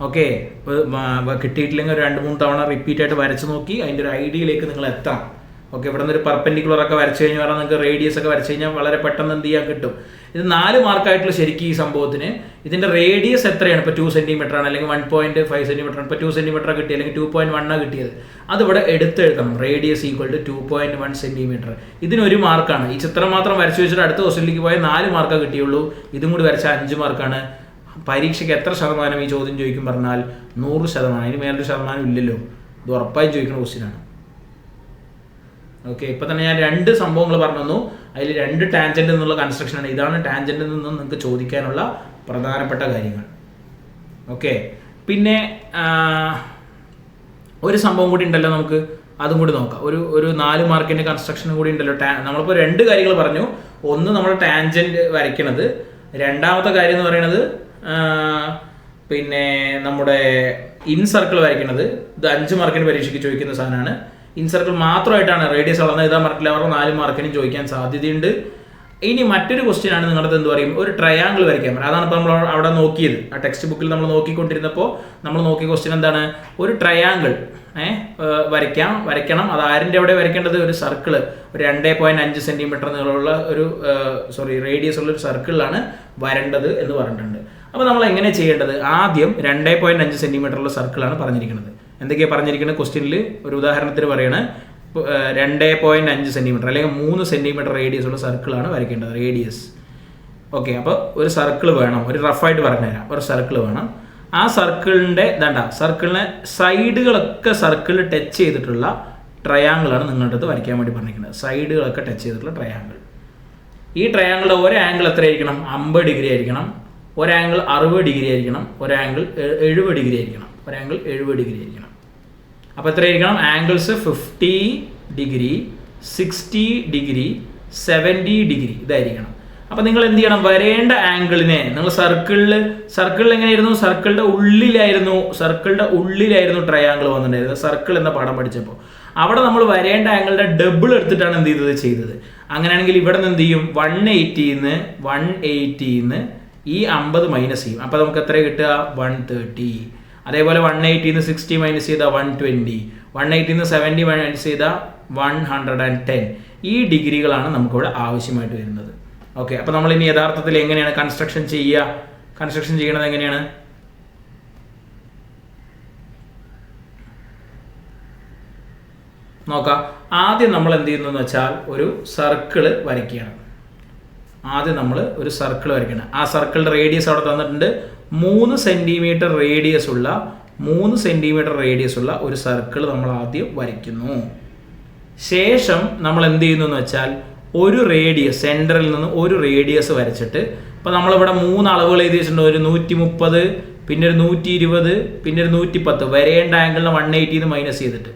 ഓക്കെ, കിട്ടിയിട്ടില്ലെങ്കിൽ ഒരു 2-3 തവണ റിപ്പീറ്റ് ആയിട്ട് വരച്ച് നോക്കി അതിൻ്റെ ഒരു ഐഡിയയിലേക്ക് നിങ്ങൾ എത്താം. ഓക്കെ, ഇവിടെ നിന്ന് ഒരു പെർപെൻഡിക്കുലർ ഒക്കെ വരച്ച് കഴിഞ്ഞാൽ പറഞ്ഞാൽ നിങ്ങൾക്ക് റേഡിയസ് ഒക്കെ വരച്ച് കഴിഞ്ഞാൽ വളരെ പെട്ടെന്ന് എന്ത് ചെയ്യാൻ കിട്ടും. ഇത് 4 മാർക്കായിട്ടുള്ള ശരിക്കും ഈ സംഭവത്തിന്. ഇതിൻ്റെ റേഡിയസ് എത്രയാണ്, ഇപ്പോൾ 2 സെൻറ്റിമീറ്റർ ആണ്, അല്ലെങ്കിൽ 1.5 സെൻറ്റിമീറ്റർ ആണ്. ഇപ്പോൾ 2 സെൻറ്റിമീറ്റർ കിട്ടി, അല്ലെങ്കിൽ 2.1 കിട്ടിയത്, അതിവിടെ എടുത്തെഴുതണം. Radius equal to 2.1 centimetre. ഇതിനൊരു മാർക്കാണ്. ഈ ചിത്രം മാത്രം വരച്ച് വെച്ചിട്ട് അടുത്ത ക്വസ്റ്റ്യനിലേക്ക് പോയാൽ 4 മാർക്കാണ് കിട്ടിയുള്ളൂ. ഇതും കൂടി വരച്ചാൽ 5 മാർക്കാണ്. പരീക്ഷയ്ക്ക് എത്ര ശതമാനം ഈ ചോദ്യം ചോദിക്കും പറഞ്ഞാൽ 100%. അതിന് മേലൊരു ശതമാനം ഇല്ലല്ലോ. ഇത് ഉറപ്പായും ചോദിക്കുന്ന ക്വസ്റ്റ്യനാണ്. ഓക്കെ, ഇപ്പം തന്നെ ഞാൻ 2 സംഭവങ്ങൾ പറഞ്ഞു തന്നു. അതിൽ 2 ടാൻജന്റ് എന്നുള്ള കൺസ്ട്രക്ഷനാണ്. ഇതാണ് ടാൻജന്റിൽ നിന്നും നിങ്ങൾക്ക് ചോദിക്കാനുള്ള പ്രധാനപ്പെട്ട കാര്യങ്ങൾ. ഓക്കെ, പിന്നെ ഒരു സംഭവം കൂടി ഉണ്ടല്ലോ, നമുക്ക് അതും കൂടി നോക്കാം. ഒരു 4 മാർക്കിൻ്റെ കൺസ്ട്രക്ഷനും കൂടി ഉണ്ടല്ലോ. നമ്മളിപ്പോൾ 2 കാര്യങ്ങൾ പറഞ്ഞു. ഒന്ന് നമ്മൾ ടാൻജന്റ് വരയ്ക്കണത്, രണ്ടാമത്തെ കാര്യം എന്ന് പറയുന്നത് പിന്നെ നമ്മുടെ ഇൻ സർക്കിൾ വരയ്ക്കുന്നത്. ഇത് 5 മാർക്കിന് പരീക്ഷയ്ക്ക് ചോദിക്കുന്ന സാധനമാണ്. ഇൻ സർക്കിൾ മാത്രമായിട്ടാണ് റേഡിയസ് അളന്ന് എഴുതാൻ പറ്റില്ല, അവർക്ക് 4 മാർക്കിനും ചോദിക്കാൻ സാധ്യതയുണ്ട്. ഇനി മറ്റൊരു ക്വസ്റ്റ്യൻ ആണ് നിങ്ങളുടെ എന്ത് പറയും, ഒരു ട്രയാങ്കിൾ വരയ്ക്കാൻ പറയും. അതാണ് ഇപ്പോൾ നമ്മൾ അവിടെ നോക്കിയത്. ആ ടെക്സ്റ്റ് ബുക്കിൽ നമ്മൾ നോക്കിക്കൊണ്ടിരുന്നപ്പോൾ നമ്മൾ നോക്കിയ ക്വസ്റ്റ്യൻ എന്താണ്, ഒരു ട്രയാങ്കിൾ വരയ്ക്കണം. അത് ആരിൻ്റെ അവിടെ വരയ്ക്കേണ്ടത്, ഒരു സർക്കിള്, ഒരു 2.5 സെൻറ്റിമീറ്റർ നീളമുള്ള ഒരു റേഡിയസ് ഉള്ള ഒരു സർക്കിളിലാണ് വരേണ്ടത് എന്ന് പറഞ്ഞിട്ടുണ്ട്. അപ്പോൾ നമ്മൾ എങ്ങനെ ചെയ്യേണ്ടത്, ആദ്യം 2.5 സെൻറ്റിമീറ്ററുള്ള സർക്കിളാണ് പറഞ്ഞിരിക്കുന്നത്. എന്തൊക്കെയാണ് പറഞ്ഞിരിക്കുന്നത് ക്വസ്റ്റ്യനിൽ, ഒരു ഉദാഹരണത്തിന് പറയണ 2.5 സെൻറ്റിമീറ്റർ അല്ലെങ്കിൽ 3 സെൻറ്റിമീറ്റർ റേഡിയസ് ഉള്ള സർക്കിളാണ് വരയ്ക്കേണ്ടത്, റേഡിയസ്. ഓക്കെ, അപ്പോൾ ഒരു സർക്കിൾ വേണം, ഒരു റഫായിട്ട് പറഞ്ഞുതരാം. ഒരു സർക്കിൾ വേണം. ആ സർക്കിളിൻ്റെ സർക്കിളിനെ സൈഡുകളൊക്കെ സർക്കിൾ ടച്ച് ചെയ്തിട്ടുള്ള ട്രയാങ്കിളാണ് നിങ്ങളുടെ അടുത്ത് വരയ്ക്കാൻ വേണ്ടി പറഞ്ഞിരിക്കുന്നത്. സൈഡുകളൊക്കെ ടച്ച് ചെയ്തിട്ടുള്ള ട്രയാങ്കിൾ. ഈ ട്രയാങ്കിളിൻ്റെ ഒരു ആംഗിൾ എത്ര ആയിരിക്കണം, 50 ഡിഗ്രി ആയിരിക്കണം. ഒരു ആംഗിൾ 60 ഡിഗ്രി ആയിരിക്കണം. ഒരു ആംഗിൾ 70 ഡിഗ്രി ആയിരിക്കണം. ഒരു ആംഗിൾ 70 ഡിഗ്രി ആയിരിക്കണം. അപ്പോൾ എത്ര ആയിരിക്കണം, ആംഗിൾസ് 50 ഡിഗ്രി, 60 ഡിഗ്രി, 70 ഡിഗ്രി ഇതായിരിക്കണം. അപ്പോൾ നിങ്ങൾ എന്ത് ചെയ്യണം, വരേണ്ട ആംഗിളിനെ നിങ്ങൾ സർക്കിളിൽ എങ്ങനെയായിരുന്നു, സർക്കിളിൻ്റെ ഉള്ളിലായിരുന്നു ട്രയാങ്കിൾ വന്നിട്ടുണ്ടായിരുന്നത്. സർക്കിൾ എന്ന പാഠം പഠിച്ചപ്പോൾ അവിടെ നമ്മൾ വരേണ്ട ആംഗിളിൻ്റെ ഡബിൾ എടുത്തിട്ടാണ് എന്ത് ചെയ്തത്. അങ്ങനെയാണെങ്കിൽ ഇവിടെ നിന്ന് എന്ത് ചെയ്യും, 180 ഈ 50 മൈനസ് ചെയ്യും. അപ്പോൾ നമുക്ക് എത്ര കിട്ടുക, 130. അതേപോലെ 180 60 മൈനസ് ചെയ്താൽ 120, 180 70 മൈനസ് ചെയ്താൽ 110. ഈ ഡിഗ്രികളാണ് നമുക്കിവിടെ ആവശ്യമായിട്ട് വരുന്നത്. ഓക്കെ, അപ്പോൾ നമ്മൾ ഇനി യഥാർത്ഥത്തിൽ എങ്ങനെയാണ് കൺസ്ട്രക്ഷൻ ചെയ്യണത് എങ്ങനെയാണ്, നോക്കാം. ആദ്യം നമ്മൾ എന്ത് ചെയ്യുന്നു എന്ന് വെച്ചാൽ ഒരു സർക്കിള് വരയ്ക്കുകയാണ്. ആ സർക്കിളിൻ്റെ റേഡിയസ് അവിടെ തന്നിട്ടുണ്ട്. 3 സെൻറ്റിമീറ്റർ റേഡിയസ് ഉള്ള ഒരു സർക്കിൾ നമ്മൾ ആദ്യം വരയ്ക്കുന്നു. ശേഷം നമ്മൾ എന്ത് ചെയ്യുന്നു എന്ന് വെച്ചാൽ ഒരു റേഡിയസ്, സെൻറ്ററിൽ നിന്ന് ഒരു റേഡിയസ് വരച്ചിട്ട്, ഇപ്പോൾ നമ്മളിവിടെ 3 അളവുകൾ എഴുതി വെച്ചിട്ടുണ്ട്. ഒരു 130, പിന്നെ ഒരു 120, പിന്നെ ഒരു 110. വരേണ്ട ആംഗിളിനെ 180 മൈനസ് ചെയ്തിട്ട്,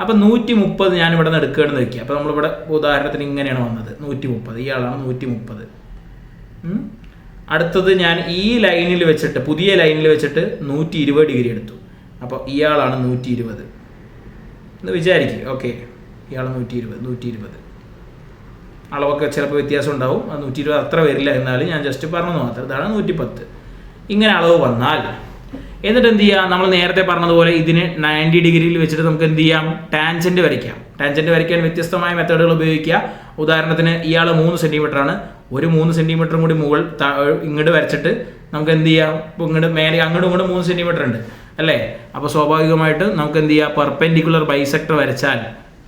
അപ്പോൾ 130 ഞാൻ ഇവിടെ നിന്ന് എടുക്കുകയാണെന്ന് വയ്ക്കുക. അപ്പോൾ നമ്മളിവിടെ ഉദാഹരണത്തിന് ഇങ്ങനെയാണ് വന്നത്, 130. ഇയാളാണ് 130. അടുത്തത് ഞാൻ ഈ ലൈനിൽ വെച്ചിട്ട്, പുതിയ ലൈനിൽ വെച്ചിട്ട് 120 ഡിഗ്രി എടുത്തു. അപ്പോൾ ഇയാളാണ് 120 എന്ന് വിചാരിക്കുക. ഓക്കെ, ഇയാൾ 120. അളവൊക്കെ ചിലപ്പോൾ വ്യത്യാസം ഉണ്ടാവും. 120 അത്ര വരില്ല, എന്നാലും ഞാൻ ജസ്റ്റ് പറഞ്ഞു മാത്രം. ഇതാണ് 110. ഇങ്ങനെ അളവ് വന്നാൽ എന്നിട്ട് എന്ത് ചെയ്യാം, നമ്മൾ നേരത്തെ പറഞ്ഞതുപോലെ ഇതിന് 90 ഡിഗ്രിയിൽ വെച്ചിട്ട് നമുക്ക് എന്ത് ചെയ്യാം, ടാൻജൻറ്റ് വരയ്ക്കാം. ടാൻജൻറ്റ് വരയ്ക്കാൻ വ്യത്യസ്തമായ മെത്തേഡുകൾ ഉപയോഗിക്കുക. ഉദാഹരണത്തിന് ഇയാൾ 3 സെൻറ്റിമീറ്റർ ആണ്. ഒരു 3 സെൻറ്റിമീറ്ററും കൂടി ഇങ്ങോട്ട് വരച്ചിട്ട് നമുക്ക് എന്ത് ചെയ്യാം, ഇപ്പോൾ ഇങ്ങോട്ട് മേലെ അങ്ങോട്ടും 3 സെൻറ്റിമീറ്റർ ഉണ്ട് അല്ലേ. അപ്പോൾ സ്വാഭാവികമായിട്ട് നമുക്ക് എന്ത് ചെയ്യാം, പെർപെൻഡിക്കുലർ ബൈസെക്ടർ വരച്ചാൽ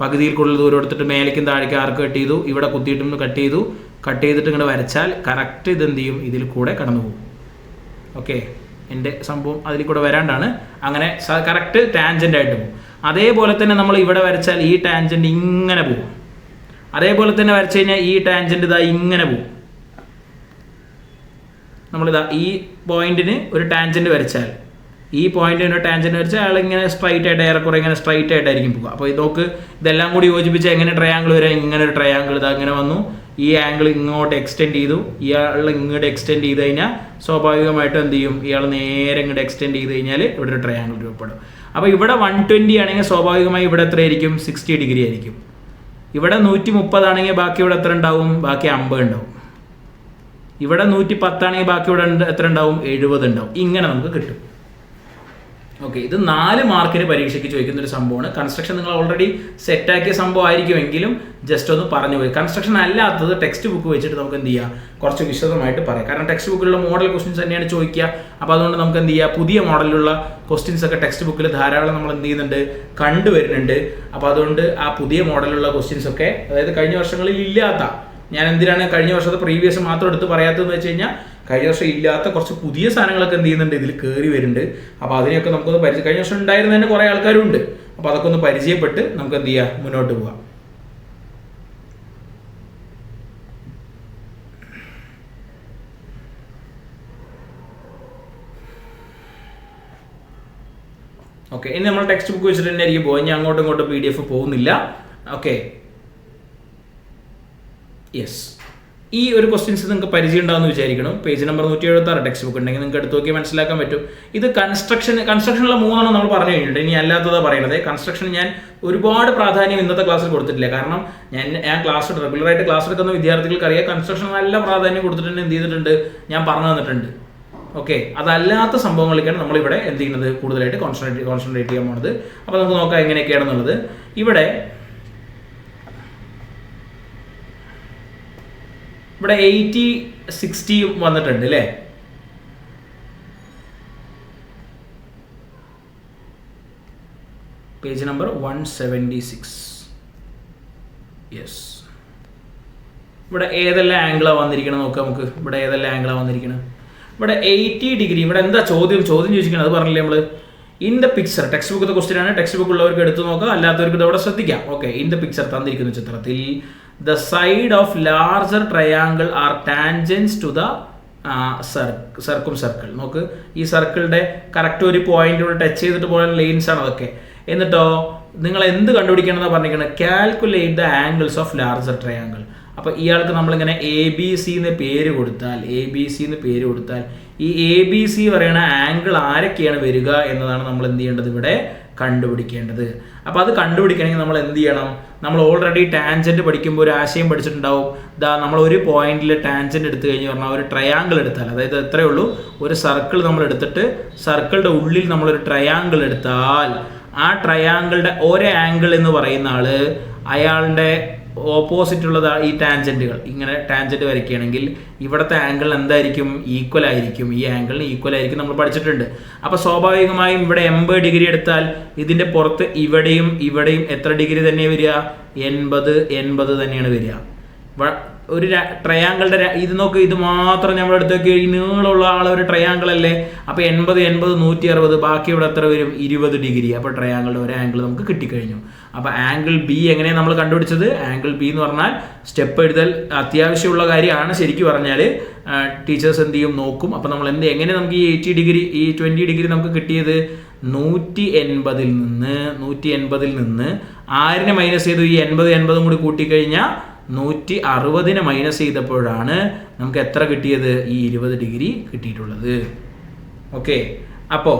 പകുതിയിൽ കൂടുതൽ ദൂരം എടുത്തിട്ട് മേലേക്കും താഴേക്ക് ആർക്ക് കട്ട് ചെയ്തു, ഇവിടെ കുത്തിയിട്ടൊന്ന് കട്ട് ചെയ്തിട്ട് ഇങ്ങോട്ട് വരച്ചാൽ കറക്റ്റ് ഇത് എന്ത് ചെയ്യും, ഇതിൽ കൂടെ കടന്നു പോകും. ഓക്കെ, എൻ്റെ സംഭവം അതിൽ കൂടെ വരാണ്ടാണ്. അങ്ങനെ കറക്റ്റ് ടാൻജൻ്റ് ആയിട്ട് പോകും. അതേപോലെ തന്നെ നമ്മൾ ഇവിടെ വരച്ചാൽ ഈ ടാൻജൻറ്റ് ഇങ്ങനെ പോകും. അതേപോലെ തന്നെ വരച്ചു കഴിഞ്ഞാൽ ഈ ടാൻജൻറ്റ് ഇതാ ഇങ്ങനെ പോകും. നമ്മളിതാ ഈ പോയിന്റിന് ഒരു ടാൻജൻറ്റ് വരച്ചാൽ, അയാൾ ഇങ്ങനെ സ്ട്രൈറ്റ് ആയിട്ട്, ഏറെക്കുറെ ഇങ്ങനെ സ്ട്രൈറ്റ് ആയിട്ടായിരിക്കും പോകുക. അപ്പോൾ നോക്ക്, ഇതെല്ലാം കൂടി യോജിപ്പിച്ച് എങ്ങനെ ട്രയാങ്കിൾ വരാം, ഇങ്ങനെ ഒരു ട്രയാങ്കിൾ ഇതാ ഇങ്ങനെ വന്നു. ഈ ആംഗിൾ ഇങ്ങോട്ട് എക്സ്റ്റെൻഡ് ചെയ്തു, ഇയാൾ ഇങ്ങോട്ട് എക്സ്റ്റെൻഡ് ചെയ്ത് കഴിഞ്ഞാൽ സ്വാഭാവികമായിട്ടും എന്ത് ചെയ്യും, ഇയാൾ നേരെ ഇങ്ങോട്ട് എക്സ്റ്റെൻഡ് ചെയ്ത് കഴിഞ്ഞാൽ ഇവിടെ ഒരു ട്രയാങ്കിൾ രൂപപ്പെടും. അപ്പോൾ ഇവിടെ 120 ആണെങ്കിൽ സ്വാഭാവികമായി ഇവിടെ എത്ര ആയിരിക്കും, 60 ഡിഗ്രി ആയിരിക്കും. ഇവിടെ 130 ആണെങ്കിൽ ബാക്കി ഇവിടെ എത്ര ഉണ്ടാവും, ബാക്കി 50 ഉണ്ടാവും. ഇവിടെ 110 ആണെങ്കിൽ ബാക്കി ഇവിടെ എത്ര ഉണ്ടാവും, 70 ഉണ്ടാവും. ഇങ്ങനെ നമുക്ക് കിട്ടും. ഓക്കെ, ഇത് 4 മാർക്കിന് പരീക്ഷയ്ക്ക് ചോദിക്കുന്ന ഒരു സംഭവമാണ്. കൺസ്ട്രക്ഷൻ നിങ്ങൾ ഓൾറെഡി സെറ്റാക്കിയ സംഭവം ആയിരിക്കുമെങ്കിലും ജസ്റ്റ് ഒന്ന് പറഞ്ഞു പോയി. കൺസ്ട്രക്ഷൻ അല്ലാത്തത് ടെക്സ്റ്റ് ബുക്ക് വെച്ചിട്ട് നമുക്ക് എന്ത് ചെയ്യാം, കുറച്ച് വിശദമായിട്ട് പറയാം. കാരണം ടെക്സ്റ്റ് ബുക്കിലുള്ള മോഡൽ ക്വസ്റ്റ്യൻസ് തന്നെയാണ് ചോദിക്കുക. അപ്പോൾ അതുകൊണ്ട് നമുക്ക് എന്ത് ചെയ്യാം, പുതിയ മോഡലിലുള്ള ക്വസ്റ്റ്യൻസ് ഒക്കെ ടെക്സ്റ്റ് ബുക്കിൽ ധാരാളം നമ്മൾ എന്ത് ചെയ്യുന്നുണ്ട്, കണ്ടുവരുന്നുണ്ട്. അപ്പോൾ അതുകൊണ്ട് ആ പുതിയ മോഡലുള്ള ക്വസ്റ്റ്യൻസ് ഒക്കെ, അതായത് കഴിഞ്ഞ വർഷങ്ങളിൽ ഇല്ലാത്ത, ഞാൻ എന്തിനാണ് കഴിഞ്ഞ വർഷത്തെ പ്രീവിയസ് മാത്രം എടുത്ത് പറയാത്തതെന്ന് വെച്ച് കഴിഞ്ഞാൽ, കഴിഞ്ഞ വർഷം ഇല്ലാത്ത കുറച്ച് പുതിയ സാധനങ്ങളൊക്കെ എന്ത് ചെയ്യുന്നുണ്ട്, ഇതിൽ കയറി വരുന്നുണ്ട്. അപ്പോൾ അതിനെയൊക്കെ നമുക്കൊന്ന് കഴിഞ്ഞ വർഷം ഉണ്ടായിരുന്ന തന്നെ കുറേ ആൾക്കാരുണ്ട്. അപ്പോൾ അതൊക്കെ ഒന്ന് പരിചയപ്പെട്ട് നമുക്ക് എന്ത് ചെയ്യാം, മുന്നോട്ട് പോകാം. ഓക്കെ, ഇനി നമ്മൾ ടെക്സ്റ്റ് ബുക്ക് വെച്ചിട്ട് തന്നെ ആയിരിക്കും പോകുക. ഞാൻ അങ്ങോട്ടും ഇങ്ങോട്ടും PDF പോകുന്നില്ല. ഓക്കെ, യെസ്, ഈ ഒരു ക്വസ്റ്റ്യൻസ് നിങ്ങൾക്ക് പരിചയം ഉണ്ടാകുമെന്ന് വിചാരിക്കണം. പേജ് നമ്പർ 176 ടെക്സ്റ്റ് ബുക്ക് ഉണ്ടെങ്കിൽ നിങ്ങൾക്ക് എടുത്ത് നോക്കി മനസ്സിലാക്കാൻ പറ്റും. ഇത് കൺസ്ട്രക്ഷനുള്ള 3 നമ്മൾ പറഞ്ഞു കഴിഞ്ഞിട്ടുണ്ട്. ഇനി അല്ലാത്തതാണ് പറയുന്നത്. കൺസ്ട്രക്ഷൻ ഞാൻ ഒരുപാട് പ്രാധാന്യം ഇന്നത്തെ ക്ലാസ്സിൽ കൊടുത്തിട്ടില്ല. കാരണം ഞാൻ റെഗുലറായിട്ട് ക്ലാസ് എടുക്കുന്ന വിദ്യാർത്ഥികൾക്ക് അറിയാം കൺസ്ട്രക്ഷൻ നല്ല പ്രാധാന്യം കൊടുത്തിട്ടുണ്ട്. എന്ത് ചെയ്തിട്ടുണ്ട്, ഞാൻ പറഞ്ഞു തന്നിട്ടുണ്ട്. ഓക്കെ, അതല്ലാത്ത സംഭവങ്ങളിലേക്കാണ് നമ്മളിവിടെ എന്ത് ചെയ്യുന്നത്, കൂടുതലായിട്ട് കോൺസെൻട്രേറ്റ് ചെയ്യാൻ പോകുന്നത്. അപ്പോൾ നമുക്ക് നോക്കാം എങ്ങനെയൊക്കെയാണെന്നുള്ളത്. ഇവിടെ 80-60 വന്നിട്ടുണ്ട് അല്ലേ. Page number 176. യെസ്, ഇവിടെ ഏതെല്ലാം ആംഗിളാണ് വന്നിരിക്കണം നോക്കാം നമുക്ക്. ഇവിടെ ഏതെല്ലാം ആംഗിളാണ് വന്നിരിക്കണം. ഇവിടെ 80 ഡിഗ്രി. ഇവിടെ എന്താ ചോദ്യം ചോദിക്കണം, അത് പറഞ്ഞില്ലേ നമ്മൾ. ഇൻ ദ പിക്ചർ, ടെക്സ്റ്റ് ബുക്കത്തെ ക്വസ്റ്റ്യൻ ആണ്. ടെക്സ്റ്റ് ബുക്ക് ഉള്ളവർക്ക് എടുത്തു നോക്കാം, അല്ലാത്തവർക്ക് ഇതവിടെ ശ്രദ്ധിക്കാം. ഓക്കെ, ഇൻ ദ പിക്ചർ തന്നിരിക്കുന്ന ചിത്രത്തിൽ the side of larger triangle are tangents to the circumcircle. നോക്ക്, ഈ സർക്കിളിന്റെ കറക്റ്റ് ഒരു പോയിന്റിലൂടെ ടച്ച് ചെയ്തിട്ട് പോയ ലൈൻസ് ആണ് അതൊക്കെ. എന്നിട്ടോ നിങ്ങൾ എന്ത് കണ്ടുപിടിക്കണം എന്ന് പറഞ്ഞിരിക്കുന്നത്, calculate the angles of larger triangle. അപ്പോൾ ഇയാൾക്ക് നമ്മളിങ്ങനെ ABC എന്ന് പേര് കൊടുത്താൽ, ഈ ABC പറയുന്ന ആംഗിൾ ആരൊക്കെയാണ് വരിക എന്നതാണ് നമ്മൾ എന്ത് ചെയ്യേണ്ടത്, ഇവിടെ കണ്ടുപിടിക്കേണ്ടത്. അപ്പോൾ അത് കണ്ടുപിടിക്കണമെങ്കിൽ നമ്മൾ എന്ത് ചെയ്യണം, നമ്മൾ ഓൾറെഡി ടാൻജൻറ്റ് പഠിക്കുമ്പോൾ ഒരു ആശയം പഠിച്ചിട്ടുണ്ടാവും. നമ്മൾ ഒരു പോയിന്റിൽ ടാൻജൻറ്റ് എടുത്തു കഴിഞ്ഞ് പറഞ്ഞാൽ ഒരു ട്രയാങ്കിൾ എടുത്താൽ, അതായത് എത്രയേ ഉള്ളൂ, ഒരു സർക്കിൾ നമ്മൾ എടുത്തിട്ട് സർക്കിളിൻ്റെ ഉള്ളിൽ നമ്മളൊരു ട്രയാങ്കിൾ എടുത്താൽ ആ ട്രയാങ്കിളുടെ ഒരു ആംഗിൾ എന്ന് പറയുന്ന ആള് അയാളുടെ ഓപ്പോസിറ്റ് ഉള്ളത് ഈ ടാൻജൻറ്റുകൾ. ഇങ്ങനെ ടാൻജൻറ്റ് വരയ്ക്കുകയാണെങ്കിൽ ഇവിടുത്തെ ആംഗിൾ എന്തായിരിക്കും, ഈക്വൽ ആയിരിക്കും. ഈ ആംഗിളിന് ഈക്വൽ ആയിരിക്കും, നമ്മൾ പഠിച്ചിട്ടുണ്ട്. അപ്പോൾ സ്വാഭാവികമായും ഇവിടെ 80 ഡിഗ്രി എടുത്താൽ ഇതിൻ്റെ പുറത്ത് ഇവിടെയും എത്ര ഡിഗ്രി തന്നെ വരിക, 80 തന്നെയാണ് വരിക. ഒരു ട്രയാങ്കിളുടെ ഇത് നോക്ക്, ഇത് മാത്രം നമ്മൾ എടുത്തൊക്കെ ഈ നീളമുള്ള ഒരു ട്രയാങ്കിൾ അല്ലേ. അപ്പോൾ 80, 160, ബാക്കി ഇവിടെ എത്ര വരും, 20 ഡിഗ്രി. അപ്പോൾ ട്രയാങ്കിളുടെ ഒരു ആംഗിൾ നമുക്ക് കിട്ടിക്കഴിഞ്ഞു. അപ്പോൾ ആംഗിൾ ബി എങ്ങനെയാണ് നമ്മൾ കണ്ടുപിടിച്ചത്? ആംഗിൾ ബി എന്ന് പറഞ്ഞാൽ സ്റ്റെപ്പ് എഴുതൽ അത്യാവശ്യമുള്ള കാര്യമാണ്. ശരിക്കും പറഞ്ഞാൽ ടീച്ചേഴ്സ് എന്ത് ചെയ്യും, നോക്കും. അപ്പോൾ നമ്മൾ എങ്ങനെ നമുക്ക് ഈ 80 ഡിഗ്രി, ഈ 20 ഡിഗ്രി നമുക്ക് കിട്ടിയത്, 180 നിന്ന് ആരിനെ മൈനസ് ചെയ്തു, ഈ 80 കൂടി കൂട്ടിക്കഴിഞ്ഞാൽ 160 മൈനസ് ചെയ്തപ്പോഴാണ് നമുക്ക് എത്ര കിട്ടിയത്, ഈ 20 ഡിഗ്രി കിട്ടിയിട്ടുള്ളത്. ഓക്കെ, അപ്പോൾ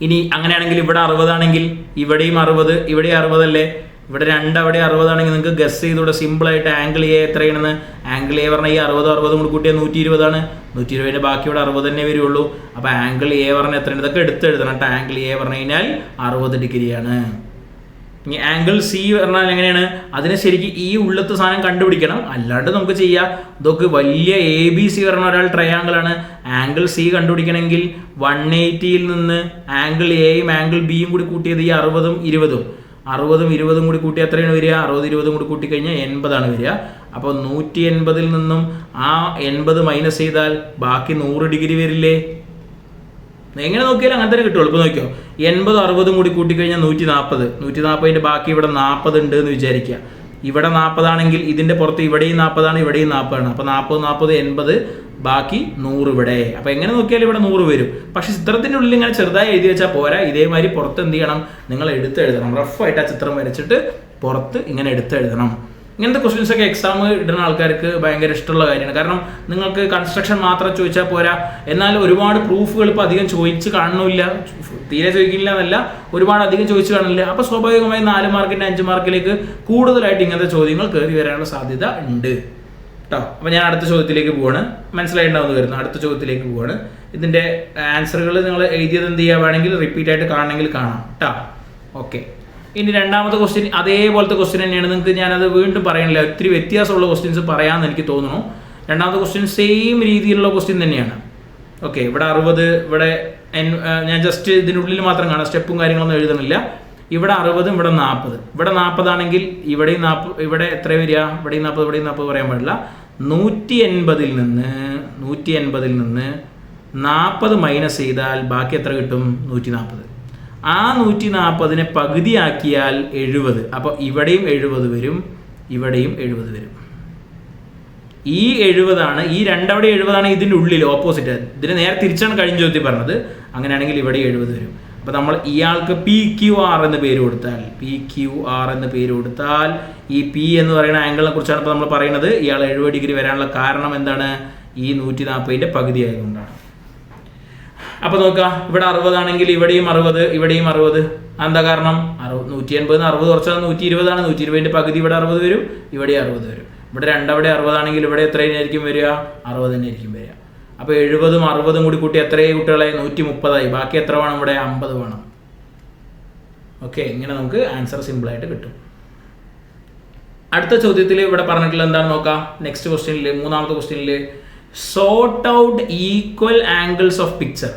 ഇനി അങ്ങനെയാണെങ്കിൽ ഇവിടെ 60 ആണെങ്കിൽ ഇവിടെയും 60, ഇവിടെ 60 അല്ലേ, ഇവിടെ 2 അവിടെ 60 ആണെങ്കിൽ നിങ്ങൾക്ക് ഗസ് ചെയ്തൂടെ സിമ്പിളായിട്ട് ആംഗിൾ എ എത്രയാണെന്ന്. ആംഗിൾ എ പറഞ്ഞാൽ ഈ 60 കൂടി കൂട്ടിയാൽ 120 ആണ്. 120 ബാക്കി ഇവിടെ 60 തന്നെ വരുള്ളൂ. അപ്പോൾ ആംഗിൾ എ പറഞ്ഞാൽ എത്രയാണ്, ഇതൊക്കെ എടുത്ത് എഴുതണം. ആംഗിൾ എ പറഞ്ഞു കഴിഞ്ഞാൽ 60 ഡിഗ്രിയാണ്. ഇനി ആംഗിൾ സി പറഞ്ഞാൽ എങ്ങനെയാണ്, അതിനെ ശരിക്കും ഈ ഉള്ളത്തെ സാധനം കണ്ടുപിടിക്കണം. അല്ലാണ്ട് നമുക്ക് ചെയ്യാം. ഇതൊക്കെ വലിയ ABC പറഞ്ഞ ഒരാൾ ട്രയാങ്കിളാണ്. ആംഗിൾ സി കണ്ടുപിടിക്കണമെങ്കിൽ 180 നിന്ന് ആംഗിൾ എയും ആംഗിൾ ബിയും കൂടി കൂട്ടിയത് ഈ 60ഉം 20ഉം കൂടി കൂട്ടി എത്രയാണ് വരിക, 60, 20 കൂടി കൂട്ടിക്കഴിഞ്ഞാൽ 80 വരിക. അപ്പോൾ 180 നിന്നും ആ 80 മൈനസ് ചെയ്താൽ ബാക്കി 100 ഡിഗ്രി വരില്ലേ. എങ്ങനെ നോക്കിയാലും അങ്ങനെ തന്നെ കിട്ടുള്ളൂ. ഇപ്പോൾ നോക്കിയോ, 80, 60 കൂടി കൂട്ടിക്കഴിഞ്ഞാൽ 140. ബാക്കി ഇവിടെ 40 ഉണ്ട് എന്ന് വിചാരിക്കുക. ഇവിടെ 40 ആണെങ്കിൽ ഇതിൻ്റെ പുറത്ത് ഇവിടെയും 40 ആണ്, ഇവിടെയും 40 ആണ്. അപ്പോൾ 40, 80, ബാക്കി 100 ഇവിടെ. അപ്പോൾ എങ്ങനെ നോക്കിയാലും ഇവിടെ 100 വരും. പക്ഷേ ചിത്രത്തിൻ്റെ ഉള്ളിൽ ഇങ്ങനെ ചെറുതായി എഴുതി വെച്ചാൽ പോരാ. ഇതേമാതിരി പുറത്ത് എന്ത് ചെയ്യണം, നിങ്ങൾ എടുത്തെഴുതണം. റഫായിട്ട് ആ ചിത്രം വരച്ചിട്ട് പുറത്ത് ഇങ്ങനെ എടുത്തെഴുതണം. ഇങ്ങനത്തെ ക്വസ്റ്റ്യൻസ് ഒക്കെ എക്സാം ഇടുന്ന ആൾക്കാർക്ക് ഭയങ്കര ഇഷ്ടമുള്ള കാര്യമാണ്. കാരണം നിങ്ങൾക്ക് കൺസ്ട്രക്ഷൻ മാത്രം ചോദിച്ചാൽ പോരാ, എന്നാൽ ഒരുപാട് പ്രൂഫുകൾ ഇപ്പോൾ അധികം ചോദിച്ച് കാണുന്നില്ല. തീരെ ചോദിക്കില്ല എന്നല്ല, ഒരുപാട് അധികം ചോദിച്ച് കാണില്ല. അപ്പോൾ സ്വാഭാവികമായി 4 മാർക്കിൻ്റെ 5 മാർക്കിലേക്ക് കൂടുതലായിട്ട് ഇങ്ങനത്തെ ചോദ്യങ്ങൾ കയറി വരാനുള്ള സാധ്യത ഉണ്ട് കേട്ടോ. അപ്പോൾ ഞാൻ അടുത്ത ചോദ്യത്തിലേക്ക് പോവാണ്. മനസ്സിലായിട്ടുണ്ടാവുന്ന വരുന്നു. അടുത്ത ചോദ്യത്തിലേക്ക് പോവാണ്. ഇതിൻ്റെ ആൻസറുകൾ നിങ്ങൾ എഴുതിയത് എന്ത് ചെയ്യുക, വേണമെങ്കിൽ റിപ്പീറ്റ് ആയിട്ട് കാണണമെങ്കിൽ കാണാം കേട്ടോ. ഓക്കെ, ഇനി രണ്ടാമത്തെ ക്വസ്റ്റ്യൻ അതേപോലത്തെ ക്വസ്റ്റ്യൻ തന്നെയാണ്. നിങ്ങൾക്ക് ഞാനത് വീണ്ടും പറയണില്ല, ഒത്തിരി വ്യത്യാസമുള്ള ക്വസ്റ്റ്യൻസ് പറയാമെന്ന് എനിക്ക് തോന്നുന്നു. രണ്ടാമത്തെ ക്വസ്റ്റ്യൻ സെയിം രീതിയിലുള്ള ക്വസ്റ്റ്യൻ തന്നെയാണ്. ഓക്കെ, ഇവിടെ 60, ഇവിടെ ഞാൻ ജസ്റ്റ് ഇതിനുള്ളിൽ മാത്രം കാണാം, സ്റ്റെപ്പും കാര്യങ്ങളൊന്നും എഴുതണില്ല. ഇവിടെ 60, ഇവിടെ 40. ഇവിടെ 40 ആണെങ്കിൽ ഇവിടെയും 40, ഇവിടെ എത്ര വരിക, ഇവിടെയും 40, ഇവിടെയും 40 പറയാൻ പാടില്ല. 180 നിന്ന് 40 മൈനസ് ചെയ്താൽ ബാക്കി എത്ര കിട്ടും, 140. ആ 140 പകുതിയാക്കിയാൽ 70. അപ്പോൾ ഇവിടെയും 70 വരും, ഇവിടെയും 70 വരും. ഈ 70 ആണ്, ഈ രണ്ടവിടെ 70 ആണ് ഇതിൻ്റെ ഉള്ളിൽ ഓപ്പോസിറ്റ്. ഇതിന് നേരെ തിരിച്ചാണ് കഴിഞ്ഞ ചോദ്യത്തിൽ പറഞ്ഞത്. അങ്ങനെയാണെങ്കിൽ ഇവിടെ 70 വരും. അപ്പോൾ നമ്മൾ ഇയാൾക്ക് PQR എന്ന് പേര് കൊടുത്താൽ PQR എന്ന് പേര് കൊടുത്താൽ ഈ P എന്ന് പറയുന്ന ആംഗിളിനെ കുറിച്ചാണ് ഇപ്പോൾ നമ്മൾ പറയുന്നത്. ഇയാൾ 70 ഡിഗ്രി വരാനുള്ള കാരണം എന്താണ്? ഈ 140ൻ്റെ പകുതി ആയതുകൊണ്ടാണ്. അപ്പോൾ നോക്കുക, ഇവിടെ 60 ആണെങ്കിൽ ഇവിടെയും 60, ഇവിടെയും 60. എന്താ കാരണം? 180 60 കുറച്ചാൽ 120 ആണ്. 120ൻ്റെ പകുതി ഇവിടെ 60 വരും, ഇവിടെ 60 വരും. ഇവിടെ രണ്ടവിടെ 60 ആണെങ്കിൽ ഇവിടെ എത്ര തന്നെയായിരിക്കും വരിക? 60 തന്നെ ആയിരിക്കും വരിക. അപ്പോൾ 70ഉം 60ഉം കൂടി കൂട്ടി എത്രയായി കുട്ടികളെ? 130ആയി. ബാക്കി എത്ര വേണം? ഇവിടെ 50 വേണം. ഓക്കെ, ഇങ്ങനെ നമുക്ക് ആൻസർ സിമ്പിളായിട്ട് കിട്ടും. അടുത്ത ചോദ്യത്തിൽ ഇവിടെ പറഞ്ഞിട്ടുള്ളത് എന്താണ് നോക്കാം. നെക്സ്റ്റ് ക്വസ്റ്റ്യനിൽ, മൂന്നാമത്തെ ക്വസ്റ്റ്യനിൽ, sort out equal angles of picture.